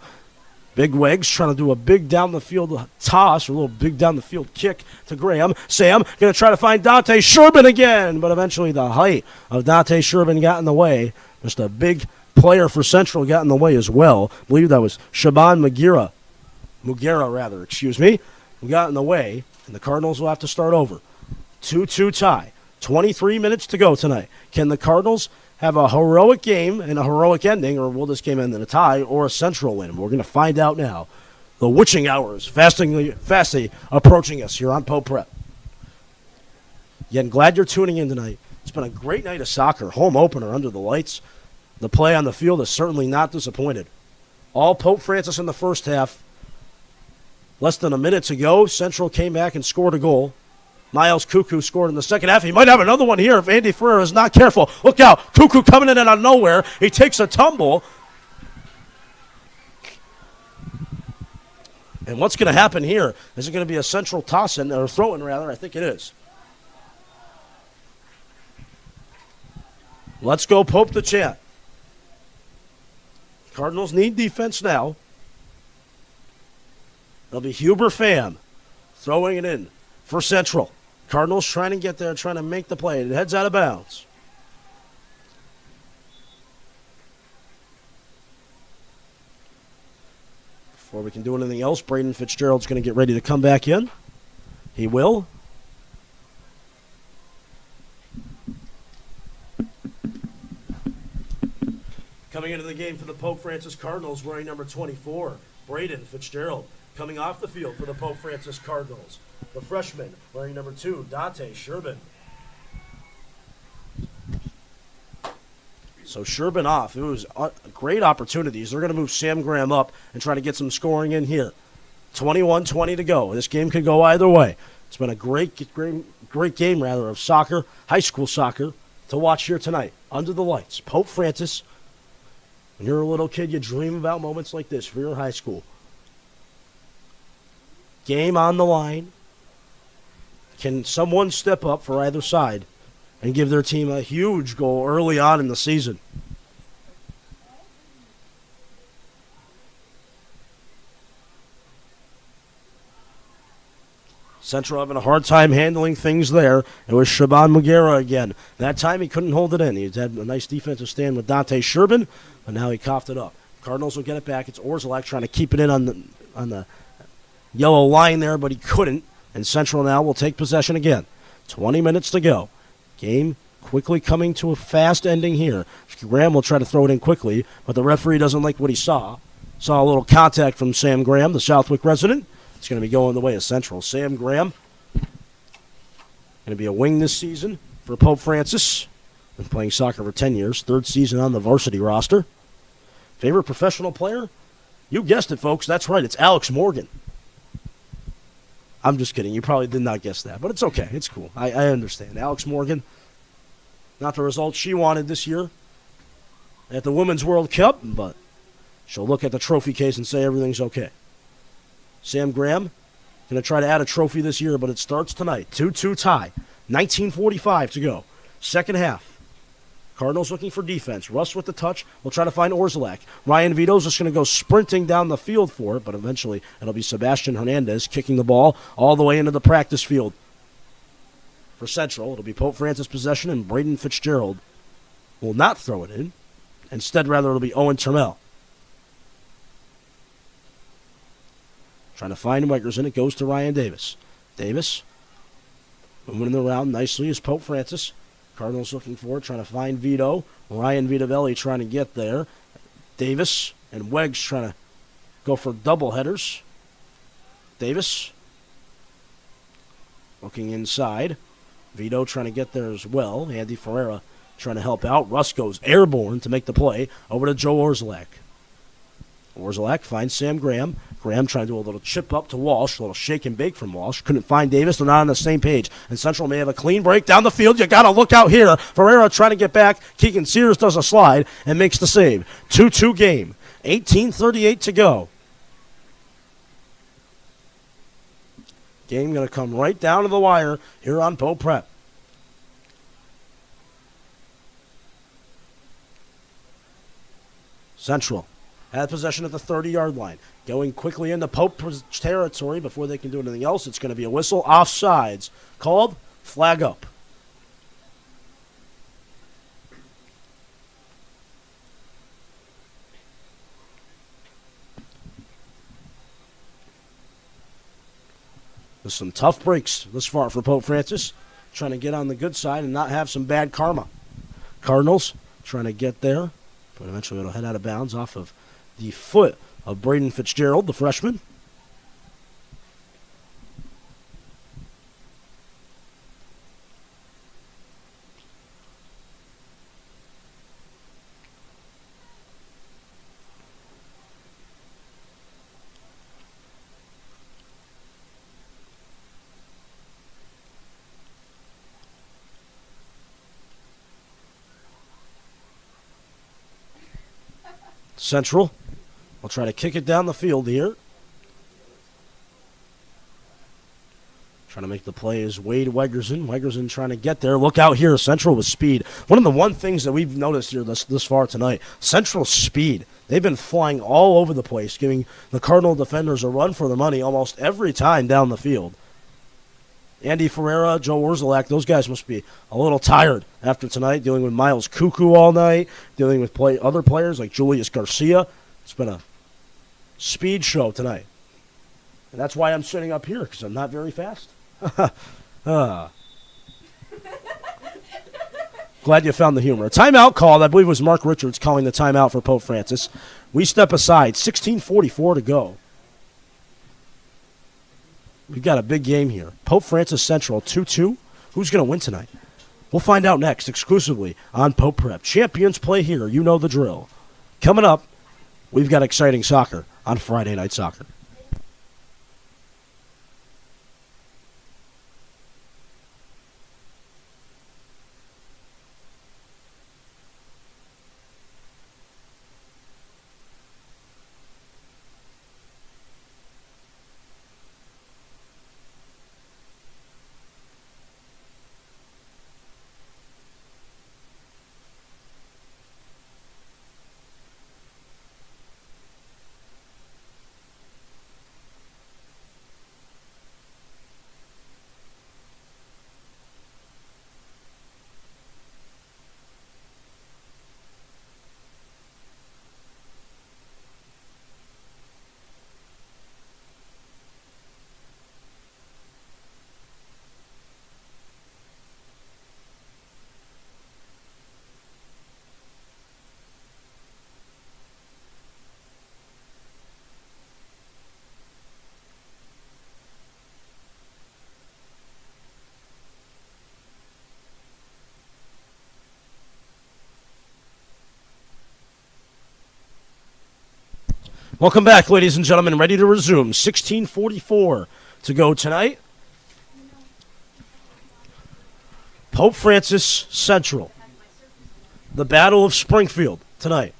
Big Wegs trying to do a big down-the-field toss, or a little big down-the-field kick to Graham. Sam going to try to find Dante Sherbin again, but eventually the height of Dante Sherbin got in the way. Just a big player for Central got in the way as well. I believe that was Shaban Mugera, who got in the way, and the Cardinals will have to start over. 2-2 tie. 23 minutes to go tonight. Can the Cardinals have a heroic game and a heroic ending, or will this game end in a tie or a Central win? We're going to find out now. The witching hours fastly approaching us here on Pope Prep. Again, glad you're tuning in tonight. It's been a great night of soccer. Home opener under the lights. The play on the field has certainly not disappointed. All Pope Francis in the first half. Less than a minute to go. Central came back and scored a goal. Miles Cuckoo scored in the second half. He might have another one here if Andy Ferreira is not careful. Look out. Cuckoo coming in out of nowhere. He takes a tumble. And what's going to happen here? Is it going to be a Central toss-in, or throw-in rather? I think it is. Let's go Pope the chant. Cardinals need defense now. It'll be Huber Pham throwing it in for Central. Cardinals trying to get there, trying to make the play. It heads out of bounds. Before we can do anything else, Braden Fitzgerald's going to get ready to come back in. He will. Coming into the game for the Pope Francis Cardinals, wearing number 24, Braden Fitzgerald. Coming off the field for the Pope Francis Cardinals, the freshman, wearing number 2, Dante Sherbin. So Sherbin off. It was great opportunities. They're going to move Sam Graham up and try to get some scoring in here. 21-20 to go. This game could go either way. It's been a great game of soccer, high school soccer, to watch here tonight under the lights. Pope Francis. When you're a little kid, you dream about moments like this for your high school. Game on the line. Can someone step up for either side and give their team a huge goal early on in the season? Central having a hard time handling things there. It was Shaban Mugera again. That time he couldn't hold it in. He had a nice defensive stand with Dante Sherbin, but now he coughed it up. Cardinals will get it back. It's Orzelak trying to keep it in on the yellow line there, but he couldn't. And Central now will take possession again. 20 minutes to go. Game quickly coming to a fast ending here. Graham will try to throw it in quickly, but the referee doesn't like what he saw. Saw a little contact from Sam Graham, the Southwick resident. It's going to be going the way of Central. Sam Graham, going to be a wing this season for Pope Francis. Been playing soccer for 10 years. Third season on the varsity roster. Favorite professional player? You guessed it, folks. That's right. It's Alex Morgan. I'm just kidding. You probably did not guess that, but it's okay. It's cool. I understand. Alex Morgan, not the results she wanted this year at the Women's World Cup, but she'll look at the trophy case and say everything's okay. Sam Graham going to try to add a trophy this year, but it starts tonight. 2-2 tie. 19:45 to go. Second half. Cardinals looking for defense. Russ with the touch. We'll try to find Orzelak. Ryan Vito's just going to go sprinting down the field for it, but eventually it'll be Sebastian Hernandez kicking the ball all the way into the practice field. For Central, it'll be Pope Francis possession, and Braden Fitzgerald will not throw it in. Instead, rather, it'll be Owen Termel. Trying to find Wegers, and it goes to Ryan Davis. Davis moving it around nicely is Pope Francis. Cardinals looking for it, trying to find Vito. Ryan Vitavelli trying to get there. Davis and Weggs trying to go for double headers. Davis looking inside. Vito trying to get there as well. Andy Ferreira trying to help out. Russ goes airborne to make the play over to Joe Orzelak. Orzelak finds Sam Graham. Graham trying to do a little chip up to Walsh, a little shake and bake from Walsh. Couldn't find Davis. They're not on the same page. And Central may have a clean break down the field. You got to look out here. Ferreira trying to get back. Keegan Sears does a slide and makes the save. 2-2 game. 18:38 to go. Game going to come right down to the wire here on Pope Prep. Central had possession at the 30-yard line. Going quickly into Pope territory before they can do anything else. It's going to be a whistle. Offsides called. Flag up. There's some tough breaks this far for Pope Francis. Trying to get on the good side and not have some bad karma. Cardinals trying to get there, but eventually it'll head out of bounds off of the foot of Braden Fitzgerald, the freshman. Central will try to kick it down the field here. Trying to make the play is Wade Wegerson. Wegerson trying to get there. Look out here, Central with speed. One of the things that we've noticed here this far tonight, Central speed. They've been flying all over the place, giving the Cardinal defenders a run for their money almost every time down the field. Andy Ferreira, Joe Orzelak, those guys must be a little tired after tonight, dealing with Miles Cuckoo all night, dealing with other players like Julius Garcia. It's been a speed show tonight. And that's why I'm sitting up here, because I'm not very fast. Glad you found the humor. A timeout called. I believe it was Mark Richards calling the timeout for Pope Francis. We step aside. 16:44 to go. We've got a big game here. Pope Francis Central 2-2. Who's going to win tonight? We'll find out next exclusively on Pope Prep. Champions play here. You know the drill. Coming up, we've got exciting soccer on Friday Night Soccer. Welcome back, ladies and gentlemen. Ready to resume. 16:44 to go tonight. Pope Francis Central. The Battle of Springfield tonight.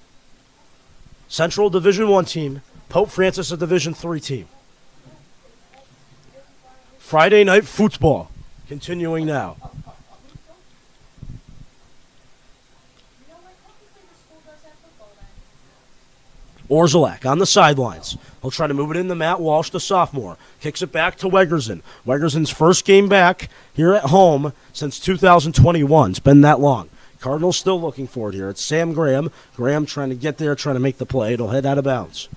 Central Division I team. Pope Francis a Division III team. Friday night football continuing now. Orzelak on the sidelines. He'll try to move it in to Matt Walsh, the sophomore. Kicks it back to Wegerson. Wegerson's first game back here at home since 2021. It's been that long. Cardinals still looking for it here. It's Sam Graham. Graham trying to get there, trying to make the play. It'll head out of bounds.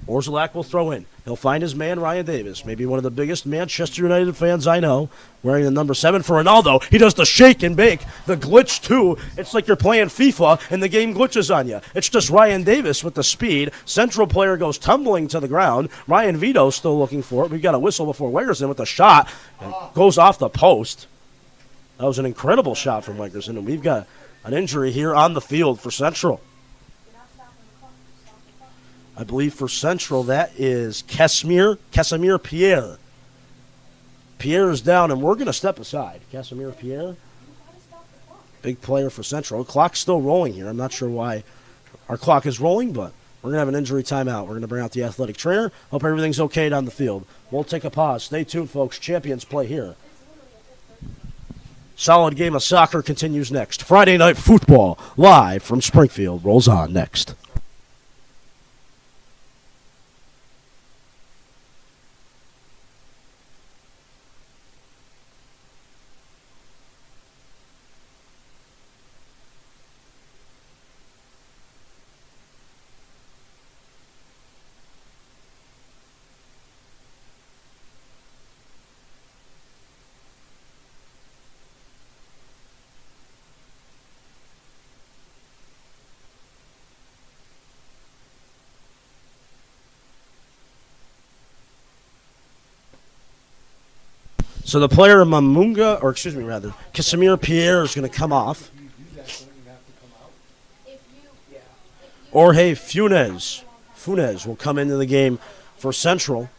Orzelak will throw in. He'll find his man, Ryan Davis, maybe one of the biggest Manchester United fans I know, wearing the number 7 for Ronaldo. He does the shake and bake, the glitch too. It's like you're playing FIFA and the game glitches on you. It's just Ryan Davis with the speed. Central player goes tumbling to the ground. Ryan Vito still looking for it. We've got a whistle before Wegerson with the shot. It goes off the post. That was an incredible shot from Wegerson, and we've got an injury here on the field for Central. I believe for Central, that is Casimir Pierre. Pierre is down, and we're going to step aside. Casimir Pierre, big player for Central. Clock's still rolling here. I'm not sure why our clock is rolling, but we're going to have an injury timeout. We're going to bring out the athletic trainer. Hope everything's okay down the field. We'll take a pause. Stay tuned, folks. Champions play here. Solid game of soccer continues next. Friday night football live from Springfield rolls on next. So the player Casimir Pierre is going to come off. Jorge Funes will come into the game for Central.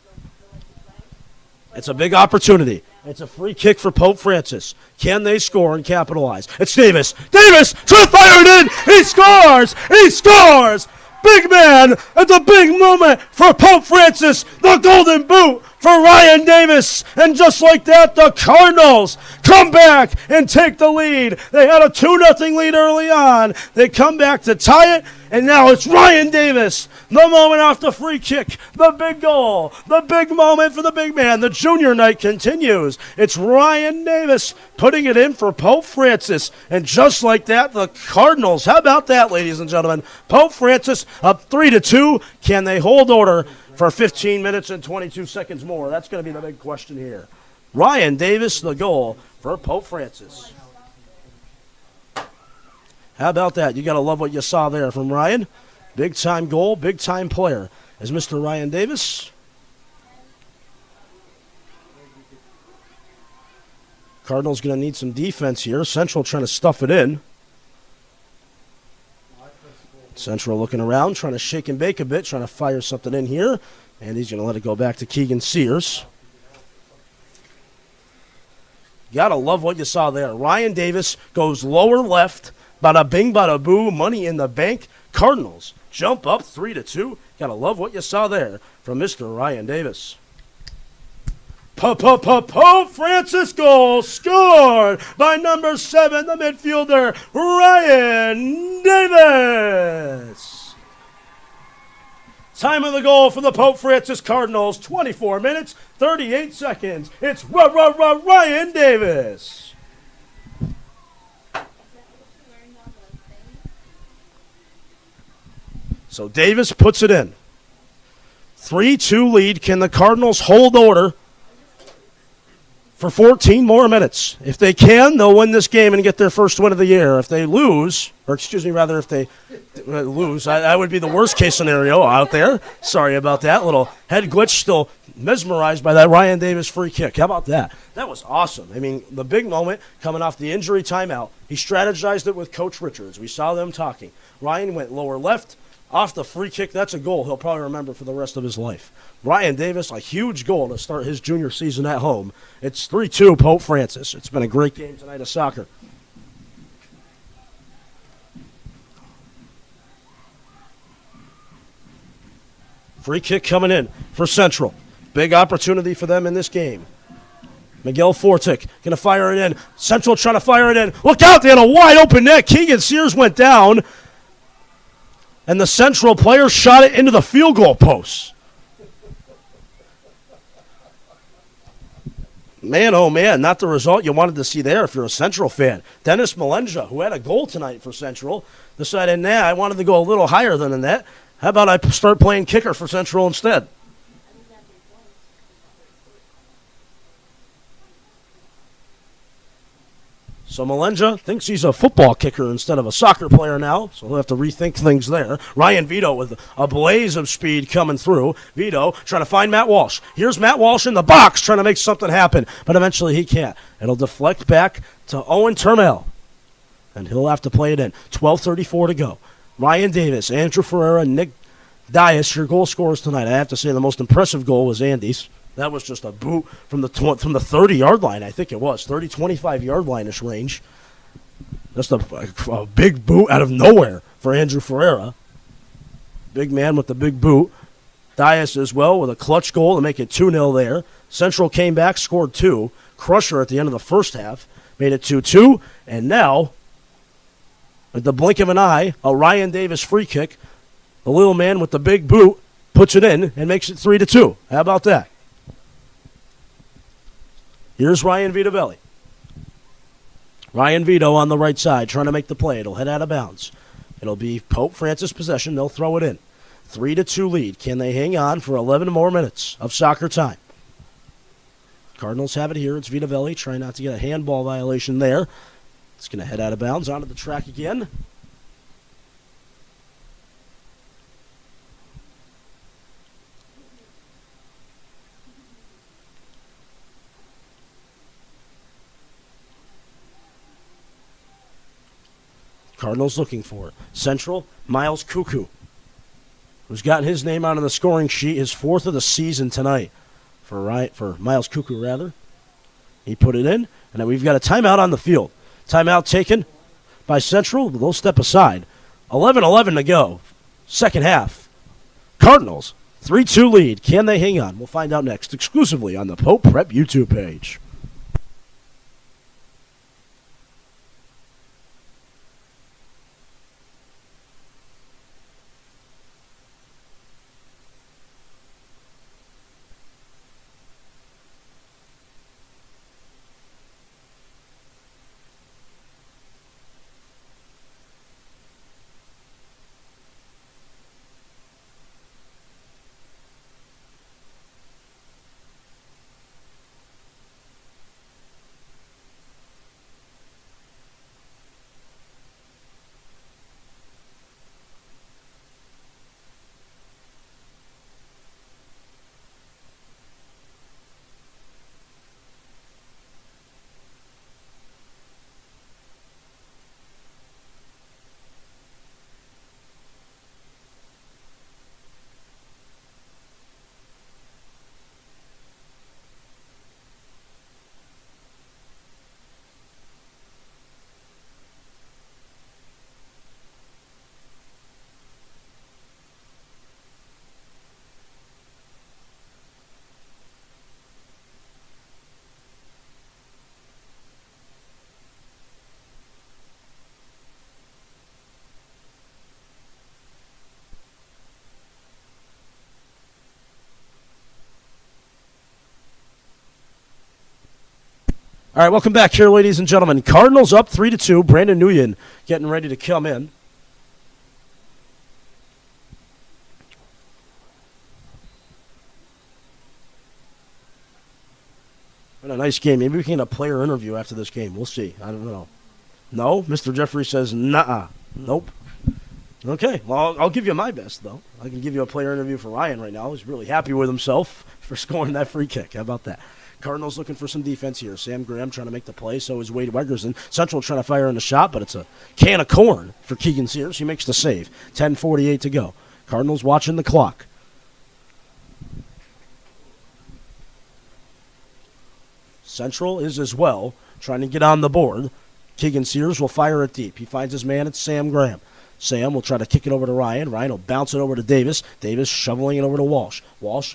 It's a big opportunity. It's a free kick for Pope Francis. Can they score and capitalize? It's Davis. Davis trying to fire it in. He scores. He scores. big man at the big moment for Pope Francis, the golden boot for Ryan Davis. And just like that, the Cardinals come back and take the lead. They had a 2-0 lead early on. They come back to tie it, and now it's Ryan Davis. The moment off the free kick, the big goal, the big moment for the big man. The junior night continues. It's Ryan Davis putting it in for Pope Francis. And just like that, the Cardinals, how about that, ladies and gentlemen? Pope Francis up 3-2. Can they hold order for 15 minutes and 22 seconds more? That's going to be the big question here. Ryan Davis, the goal for Pope Francis. How about that? You got to love what you saw there from Ryan. Big-time goal, big-time player. As Mr. Ryan Davis. Cardinals going to need some defense here. Central trying to stuff it in. Central looking around, trying to shake and bake a bit, trying to fire something in here. And he's going to let it go back to Keegan Sears. Got to love what you saw there. Ryan Davis goes lower left. Bada bing, bada boo, money in the bank. Cardinals jump up 3-2. Got to love what you saw there from Mr. Ryan Davis. Pope Francis goal scored by number 7, the midfielder, Ryan Davis. Time of the goal for the Pope Francis Cardinals, 24 minutes, 38 seconds. It's Ryan Davis. So Davis puts it in. 3-2 lead. Can the Cardinals hold order for 14 more minutes? If they can, they'll win this game and get their first win of the year. If they lose, if they lose, that would be the worst case scenario out there. Sorry about that. Little head glitch, still mesmerized by that Ryan Davis free kick. How about that? That was awesome. I mean, the big moment coming off the injury timeout. He strategized it with Coach Richards. We saw them talking. Ryan went lower left. Off the free kick, that's a goal he'll probably remember for the rest of his life. Ryan Davis, a huge goal to start his junior season at home. It's 3-2 Pope Francis. It's been a great game tonight of soccer. Free kick coming in for Central. Big opportunity for them in this game. Miguel Fortick going to fire it in. Central trying to fire it in. Look out, they had a wide open net. Keegan Sears went down. And the Central player shot it into the field goal post. Man, oh man, not the result you wanted to see there if you're a Central fan. Dennis Malenja, who had a goal tonight for Central, decided, nah, I wanted to go a little higher than that. How about I start playing kicker for Central instead? So Malenja thinks he's a football kicker instead of a soccer player now, so he'll have to rethink things there. Ryan Vito with a blaze of speed coming through. Vito trying to find Matt Walsh. Here's Matt Walsh in the box trying to make something happen, but eventually he can't. It'll deflect back to Owen Turmel, and he'll have to play it in. 12:34 to go. Ryan Davis, Andrew Ferreira, Nick Dias, your goal scorers tonight. I have to say the most impressive goal was Andy's. That was just a boot from the 30-yard line, I think it was. 30, 25-yard line-ish range. Just a big boot out of nowhere for Andrew Ferreira. Big man with the big boot. Dias as well with a clutch goal to make it 2-0 there. Central came back, scored 2. Crusher at the end of the first half made it 2-2. And now, at the blink of an eye, a Ryan Davis free kick. The little man with the big boot puts it in and makes it 3-2. How about that? Here's Ryan Vitovelli. Ryan Vito on the right side trying to make the play. It'll head out of bounds. It'll be Pope Francis possession. They'll throw it in. 3-2 lead. Can they hang on for 11 more minutes of soccer time? Cardinals have it here. It's Vitovelli trying not to get a handball violation there. It's going to head out of bounds onto the track again. Cardinals looking for it. Central, Miles Cuckoo, who's gotten his name out on the scoring sheet, his 4th of the season tonight for Miles Cuckoo, rather. He put it in, and then we've got a timeout on the field. Timeout taken by Central. They'll step aside. 11:11 to go. Second half. Cardinals, 3-2 lead. Can they hang on? We'll find out next, exclusively on the Pope Prep YouTube page. All right, welcome back here, ladies and gentlemen. Cardinals up 3-2. Brandon Nguyen getting ready to come in. What a nice game. Maybe we can get a player interview after this game. We'll see. I don't know. No? Mr. Jeffrey says, nah. Nope. Okay. Well, I'll give you my best, though. I can give you a player interview for Ryan right now. He's really happy with himself for scoring that free kick. How about that? Cardinals looking for some defense here. Sam Graham trying to make the play, so is Wade Wegerson. Central trying to fire in the shot, but it's a can of corn for Keegan Sears. He makes the save. 10:48 to go. Cardinals watching the clock. Central is as well trying to get on the board. Keegan Sears will fire it deep. He finds his man. It's Sam Graham. Sam will try to kick it over to Ryan. Ryan will bounce it over to Davis. Davis shoveling it over to Walsh. Walsh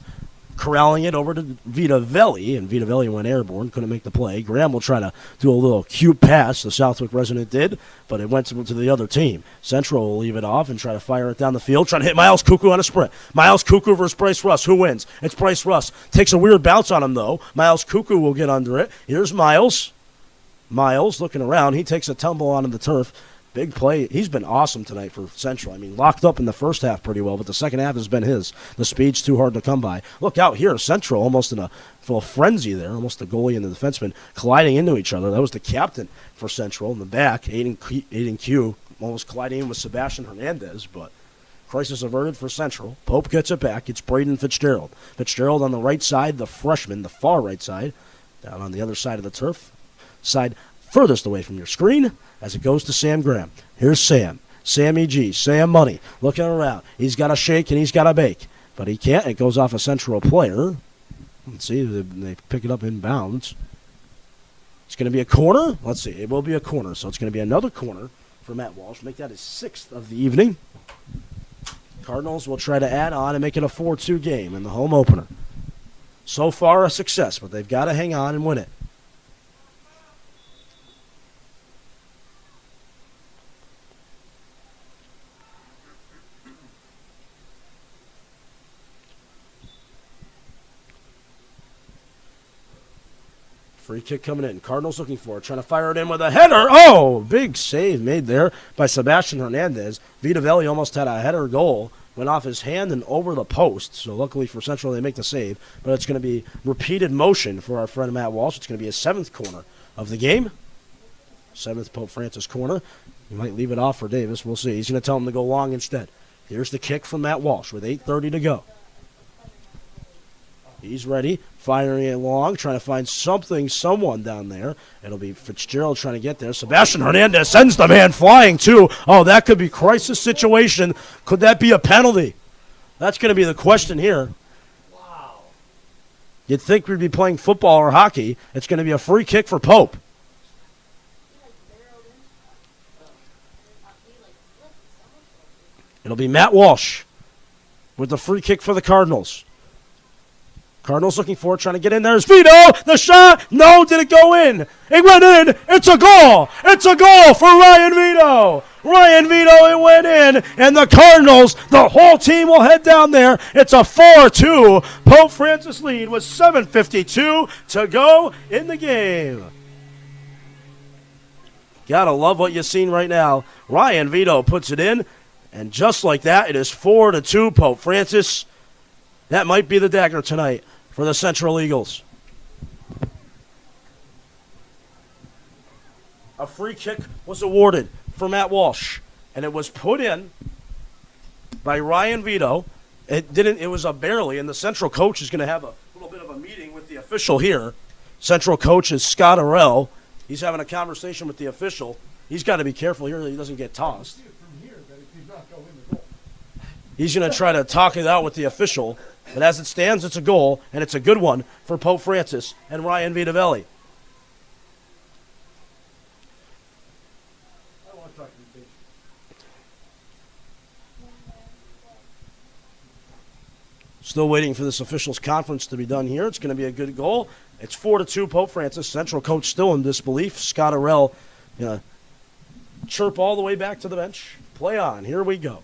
corralling it over to Vita Velli, and Vita Velli went airborne, couldn't make the play. Graham will try to do a little cute pass, the Southwick resident did, but it went to the other team. Central will leave it off and try to fire it down the field, trying to hit Miles Cuckoo on a sprint. Miles Cuckoo versus Bryce Russ. Who wins? It's Bryce Russ. Takes a weird bounce on him, though. Miles Cuckoo will get under it. Here's Miles. Miles looking around. He takes a tumble onto the turf. Big play. He's been awesome tonight for Central. I mean, locked up in the first half pretty well, but the second half has been his. The speed's too hard to come by. Look out here. Central almost in a full frenzy there. Almost the goalie and the defenseman colliding into each other. That was the captain for Central in the back. Aiden Q almost colliding in with Sebastian Hernandez, but crisis averted for Central. Pope gets it back. It's Braden Fitzgerald. Fitzgerald on the right side, the freshman, the far right side. Down on the other side of the turf. Side furthest away from your screen as it goes to Sam Graham. Here's Sam. Sammy G. Sam Money looking around. He's got a shake and he's got a bake. But he can't. It goes off a Central player. Let's see. They pick it up inbounds. It's going to be a corner. Let's see. It will be a corner. So it's going to be another corner for Matt Walsh. Make that his sixth of the evening. Cardinals will try to add on and make it a 4-2 game in the home opener. So far a success, but they've got to hang on and win it. Free kick coming in. Cardinals looking for it. Trying to fire it in with a header. Oh, big save made there by Sebastian Hernandez. Vita Velli almost had a header goal. Went off his hand and over the post. So luckily for Central, they make the save. But it's going to be repeated motion for our friend Matt Walsh. It's going to be his seventh corner of the game. Seventh Pope Francis corner. He might leave it off for Davis. We'll see. He's going to tell him to go long instead. Here's the kick from Matt Walsh with 8:30 to go. He's ready, firing it long, trying to find someone down there. It'll be Fitzgerald trying to get there. Sebastian Hernandez sends the man flying, too. Oh, that could be crisis situation. Could that be a penalty? That's going to be the question here. Wow. You'd think we'd be playing football or hockey. It's going to be a free kick for Pope. It'll be Matt Walsh with the free kick for the Cardinals. Cardinals looking for it, trying to get in there. There's Vito. The shot. No, did it go in? It went in. It's a goal. It's a goal for Ryan Vito. Ryan Vito, it went in. And the Cardinals, the whole team will head down there. It's a 4-2 Pope Francis lead with 7:52 to go in the game. Gotta love what you're seeing right now. Ryan Vito puts it in. And just like that, it is 4-2 Pope Francis. That might be the dagger tonight for the Central Eagles. A free kick was awarded for Matt Walsh, and it was put in by Ryan Vito. It was a barely, and the Central coach is going to have a little bit of a meeting with the official here. Central coach is Scott Arell. He's having a conversation with the official. He's got to be careful here that he doesn't get tossed. He's going to try to talk it out with the official. But as it stands, it's a goal, and it's a good one for Pope Francis and Ryan Vitavelli. Still waiting for this officials' conference to be done here. It's going to be a good goal. It's 4-2 Pope Francis. Central coach still in disbelief. Scott Arell, chirp all the way back to the bench. Play on. Here we go.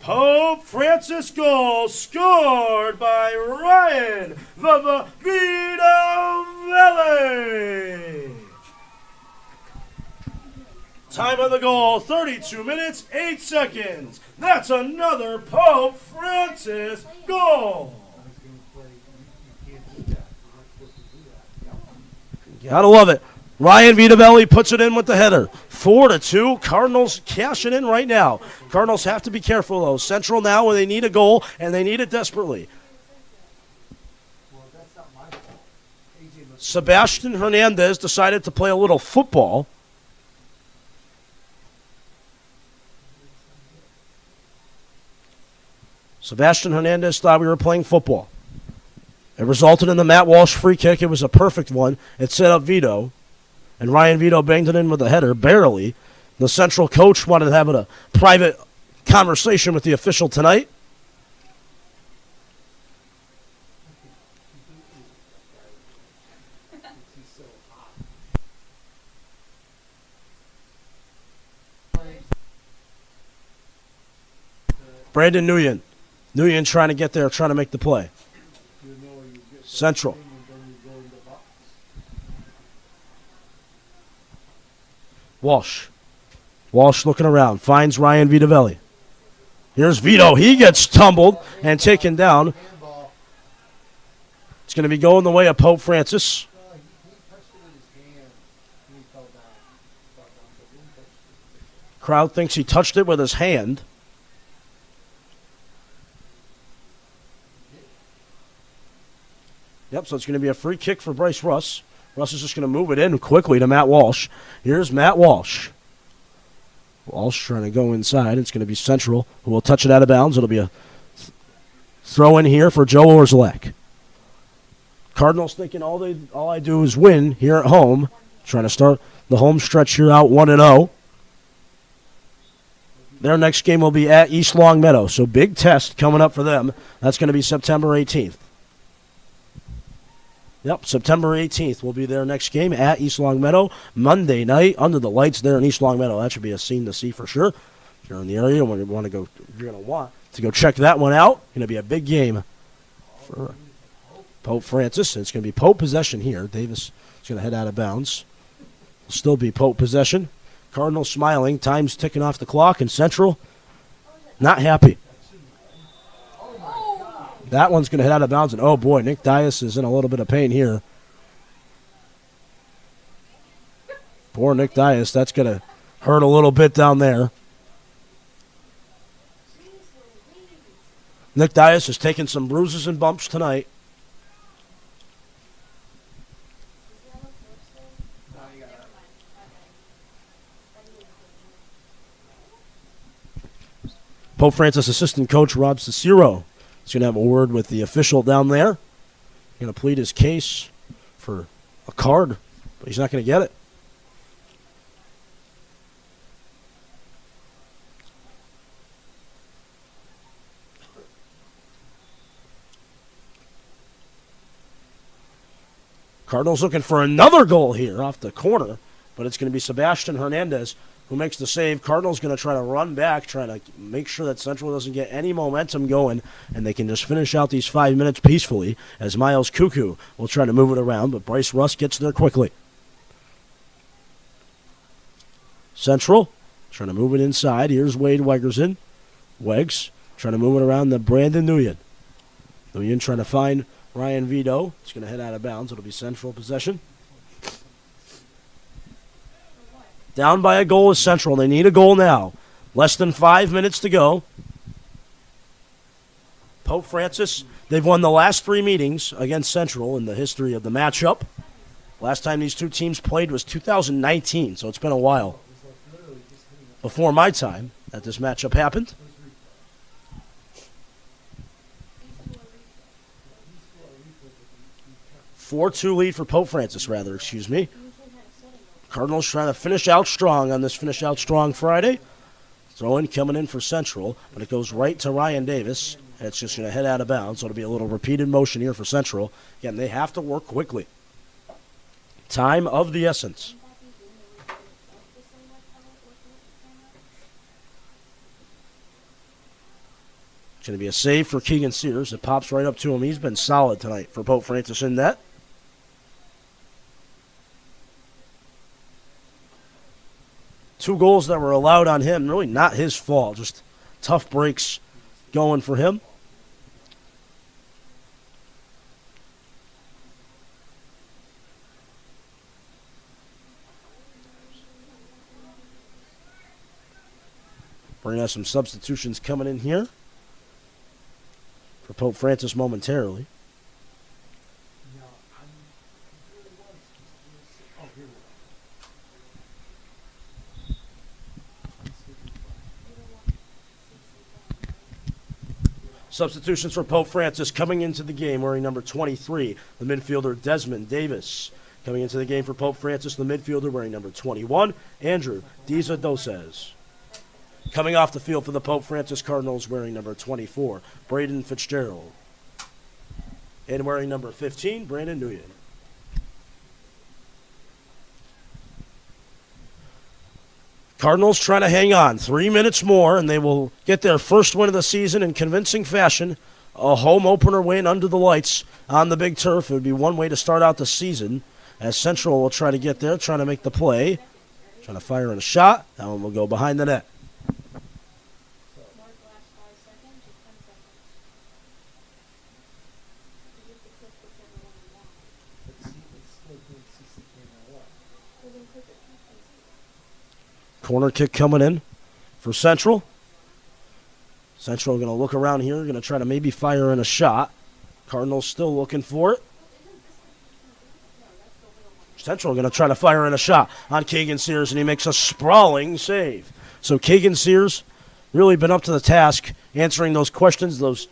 Pope Francis goal scored by Ryan Vitavelli. Time of the goal, 32 minutes, 8 seconds. That's another Pope Francis goal. Gotta love it. Ryan Vitavelli puts it in with the header. 4-2. Cardinals cashing in right now. Cardinals have to be careful, though. Central now, where they need a goal, and they need it desperately. Sebastian Hernandez decided to play a little football. Sebastian Hernandez thought we were playing football. It resulted in the Matt Walsh free kick. It was a perfect one. It set up Vito. And Ryan Vito banged it in with a header, barely. The Central coach wanted to have a private conversation with the official tonight. Brandon Nguyen. Nguyen trying to get there, trying to make the play. Central. Walsh. Walsh looking around. Finds Ryan Vitavelli. Here's Vito. He gets tumbled and taken down. It's going to be going the way of Pope Francis. Crowd thinks he touched it with his hand. Yep, so it's going to be a free kick for Bryce Russ. Russ is just going to move it in quickly to Matt Walsh. Here's Matt Walsh. Walsh trying to go inside. It's going to be Central, who will touch it out of bounds. It'll be a throw in here for Joe Orzelak. Cardinals thinking all I do is win here at home. Trying to start the home stretch here out 1-0. Their next game will be at East Longmeadow. So big test coming up for them. That's going to be September 18th. Yep, September 18th will be their next game at East Longmeadow. Monday night, under the lights there in East Longmeadow. That should be a scene to see for sure. If you're in the area, you're going to want to go check that one out. Going to be a big game for Pope Francis. It's going to be Pope possession here. Davis is going to head out of bounds. It'll still be Pope possession. Cardinals smiling. Time's ticking off the clock, and Central not happy. That one's going to head out of bounds, and oh boy, Nick Dias is in a little bit of pain here. Poor Nick Dias, that's going to hurt a little bit down there. Nick Dias has taken some bruises and bumps tonight. Pope Francis assistant coach Rob Cicero is going to have a word with the official down there. Going to plead his case for a card, but he's not going to get it. Cardinals looking for another goal here off the corner, but it's going to be Sebastian Hernandez who makes the save. Cardinals going to try to run back, trying to make sure that Central doesn't get any momentum going, and they can just finish out these 5 minutes peacefully as Miles Cuckoo will try to move it around, but Bryce Russ gets there quickly. Central trying to move it inside. Here's Wade Wegerson. Wegs trying to move it around to Brandon Nguyen. Nguyen trying to find Ryan Vito. It's going to head out of bounds. It'll be Central possession. Down by a goal is Central. They need a goal now. Less than 5 minutes to go. Pope Francis, they've won the last 3 meetings against Central in the history of the matchup. Last time these two teams played was 2019, so it's been a while before my time that this matchup happened. 4-2 lead for Pope Francis, excuse me. Cardinals trying to finish out strong on this Finish Out Strong Friday. Throw-in coming in for Central, but it goes right to Ryan Davis, and it's just going to head out of bounds, so it'll be a little repeated motion here for Central. Again, they have to work quickly. Time of the essence. It's going to be a save for Keegan Sears. It pops right up to him. He's been solid tonight for Pope Francis in net. Two goals that were allowed on him, really not his fault, just tough breaks going for him. We're going to have some substitutions coming in here for Pope Francis momentarily. Substitutions for Pope Francis coming into the game wearing number 23, the midfielder Desmond Davis. Coming into the game for Pope Francis, the midfielder wearing number 21, Andrew Diza Doses. Coming off the field for the Pope Francis Cardinals wearing number 24, Braden Fitzgerald. And wearing number 15, Brandon Nguyen. Cardinals trying to hang on 3 minutes more, and they will get their first win of the season in convincing fashion. A home opener win under the lights on the big turf. It would be one way to start out the season, as Central will try to get there, trying to make the play. Trying to fire in a shot. That one will go behind the net. Corner kick coming in for Central. Central going to look around here, going to try to maybe fire in a shot. Cardinals still looking for it. Central going to try to fire in a shot on Keegan Sears, and he makes a sprawling save. So Keegan Sears really been up to the task answering those questions, those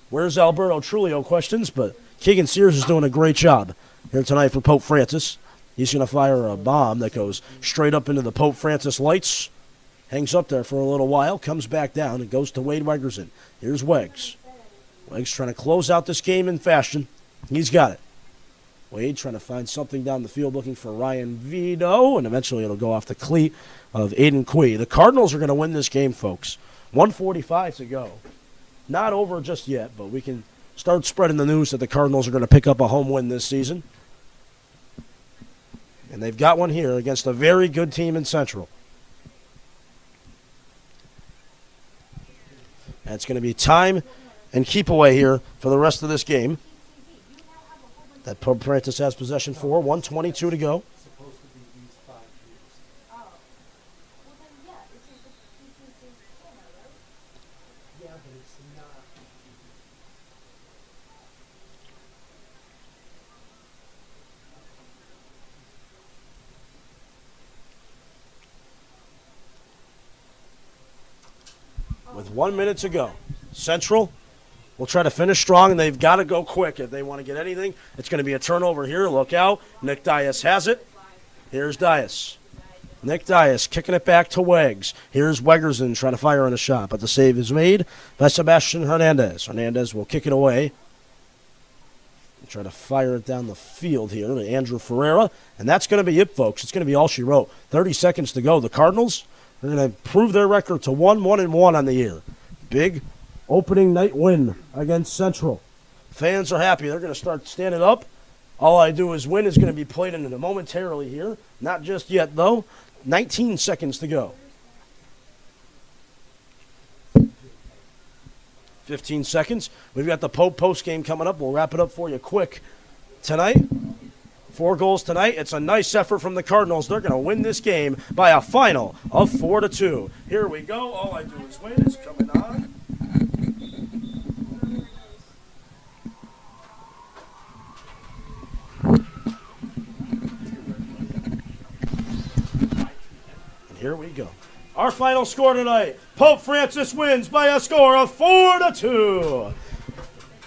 where's Alberto Trulio questions, but Keegan Sears is doing a great job here tonight for Pope Francis. He's going to fire a bomb that goes straight up into the Pope Francis lights. Hangs up there for a little while, comes back down, and goes to Wade Wegerson. Here's Wegs. Wegs trying to close out this game in fashion. He's got it. Wade trying to find something down the field, looking for Ryan Vito, and eventually it'll go off the cleat of Aiden Quee. The Cardinals are going to win this game, folks. 1:45 to go. Not over just yet, but we can start spreading the news that the Cardinals are going to pick up a home win this season. And they've got one here against a very good team in Central. And it's going to be time and keep away here for the rest of this game. That Pope Francis has possession for. 1:22 to go. With 1 minute to go. Central will try to finish strong, and they've got to go quick if they want to get anything. It's going to be a turnover here. Look out. Nick Dias has it. Here's Dias. Nick Dias kicking it back to Wags. Here's Wegerson trying to fire on a shot, but the save is made by Sebastian Hernandez. Hernandez will kick it away. Try to fire it down the field here to Andrew Ferreira. And that's going to be it, folks. It's going to be all she wrote. 30 seconds to go. The Cardinals are going to improve their record to 1-1-1 on the year. Big opening night win against Central. Fans are happy. They're going to start standing up. All I Do Is Win is going to be played in momentarily here. Not just yet, though. 19 seconds to go. 15 seconds. We've got the Pope post game coming up. We'll wrap it up for you quick tonight. 4 goals tonight. It's a nice effort from the Cardinals. They're going to win this game by a final of 4-2. Here we go. All I Do Is Win is coming on. And here we go. Our final score tonight, Pope Francis wins by a score of 4-2.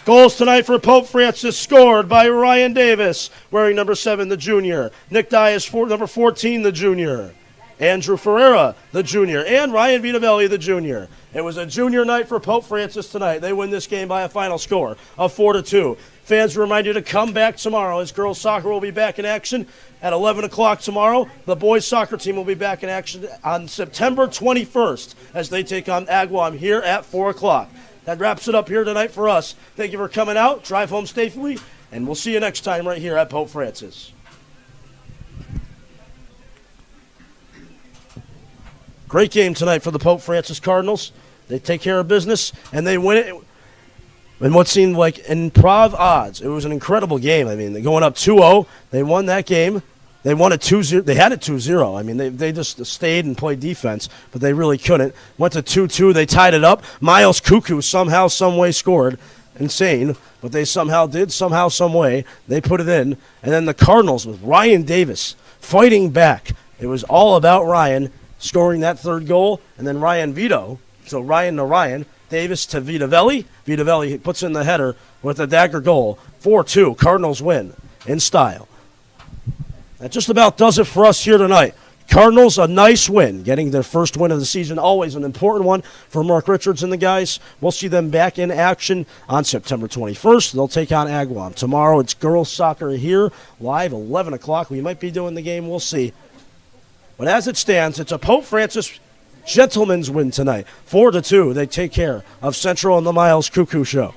Goals tonight for Pope Francis scored by Ryan Davis, wearing number 7, the junior. Nick Dias, number 14, the junior. Andrew Ferreira, the junior. And Ryan Vitavelli, the junior. It was a junior night for Pope Francis tonight. They win this game by a final score of 4-2. Fans remind you to come back tomorrow as girls soccer will be back in action at 11 o'clock tomorrow. The boys soccer team will be back in action on September 21st as they take on Agawam here at 4 o'clock. That wraps it up here tonight for us. Thank you for coming out. Drive home safely, and we'll see you next time right here at Pope Francis. Great game tonight for the Pope Francis Cardinals. They take care of business, and they win it in what seemed like improv odds. It was an incredible game. I mean, they're going up 2-0. They won that game. They won it 2-0. They had it 2-0. I mean, they just stayed and played defense, but they really couldn't. Went to 2-2. They tied it up. Miles Cuckoo somehow, some way scored. Insane, but they somehow did, somehow, some way. They put it in. And then the Cardinals with Ryan Davis fighting back. It was all about Ryan scoring that 3rd goal, and then Ryan Vito. So Ryan to Ryan. Davis to Vitavelli. Vitavelli puts in the header with a dagger goal. 4-2. Cardinals win in style. That just about does it for us here tonight. Cardinals, a nice win. Getting their first win of the season, always an important one for Mark Richards and the guys. We'll see them back in action on September 21st. They'll take on Agawam. Tomorrow it's girls soccer here, live, 11 o'clock. We might be doing the game. We'll see. But as it stands, it's a Pope Francis gentleman's win tonight. 4-2. They take care of Central and the Miles Cuckoo Show.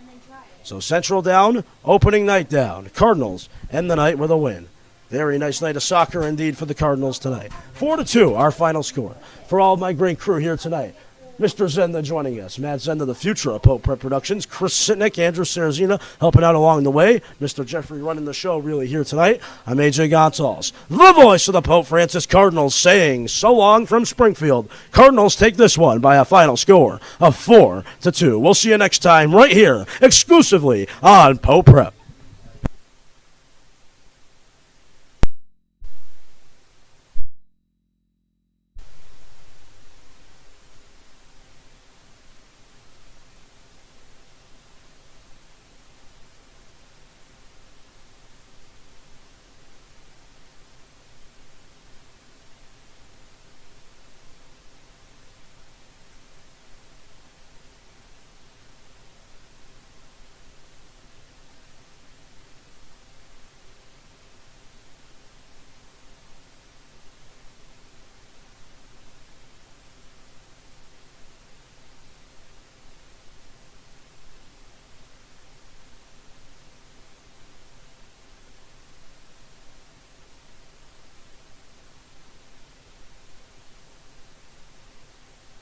So Central down, opening night down. Cardinals end the night with a win. Very nice night of soccer indeed for the Cardinals tonight. 4-2, our final score. For all of my great crew here tonight, Mr. Zenda joining us, Matt Zenda, the future of Pope Prep Productions, Chris Sitnick, Andrew Sarazina helping out along the way, Mr. Jeffrey running the show really here tonight. I'm AJ Gonzalez, the voice of the Pope Francis Cardinals, saying so long from Springfield. Cardinals take this one by a final score of 4-2. We'll see you next time right here, exclusively on Pope Prep.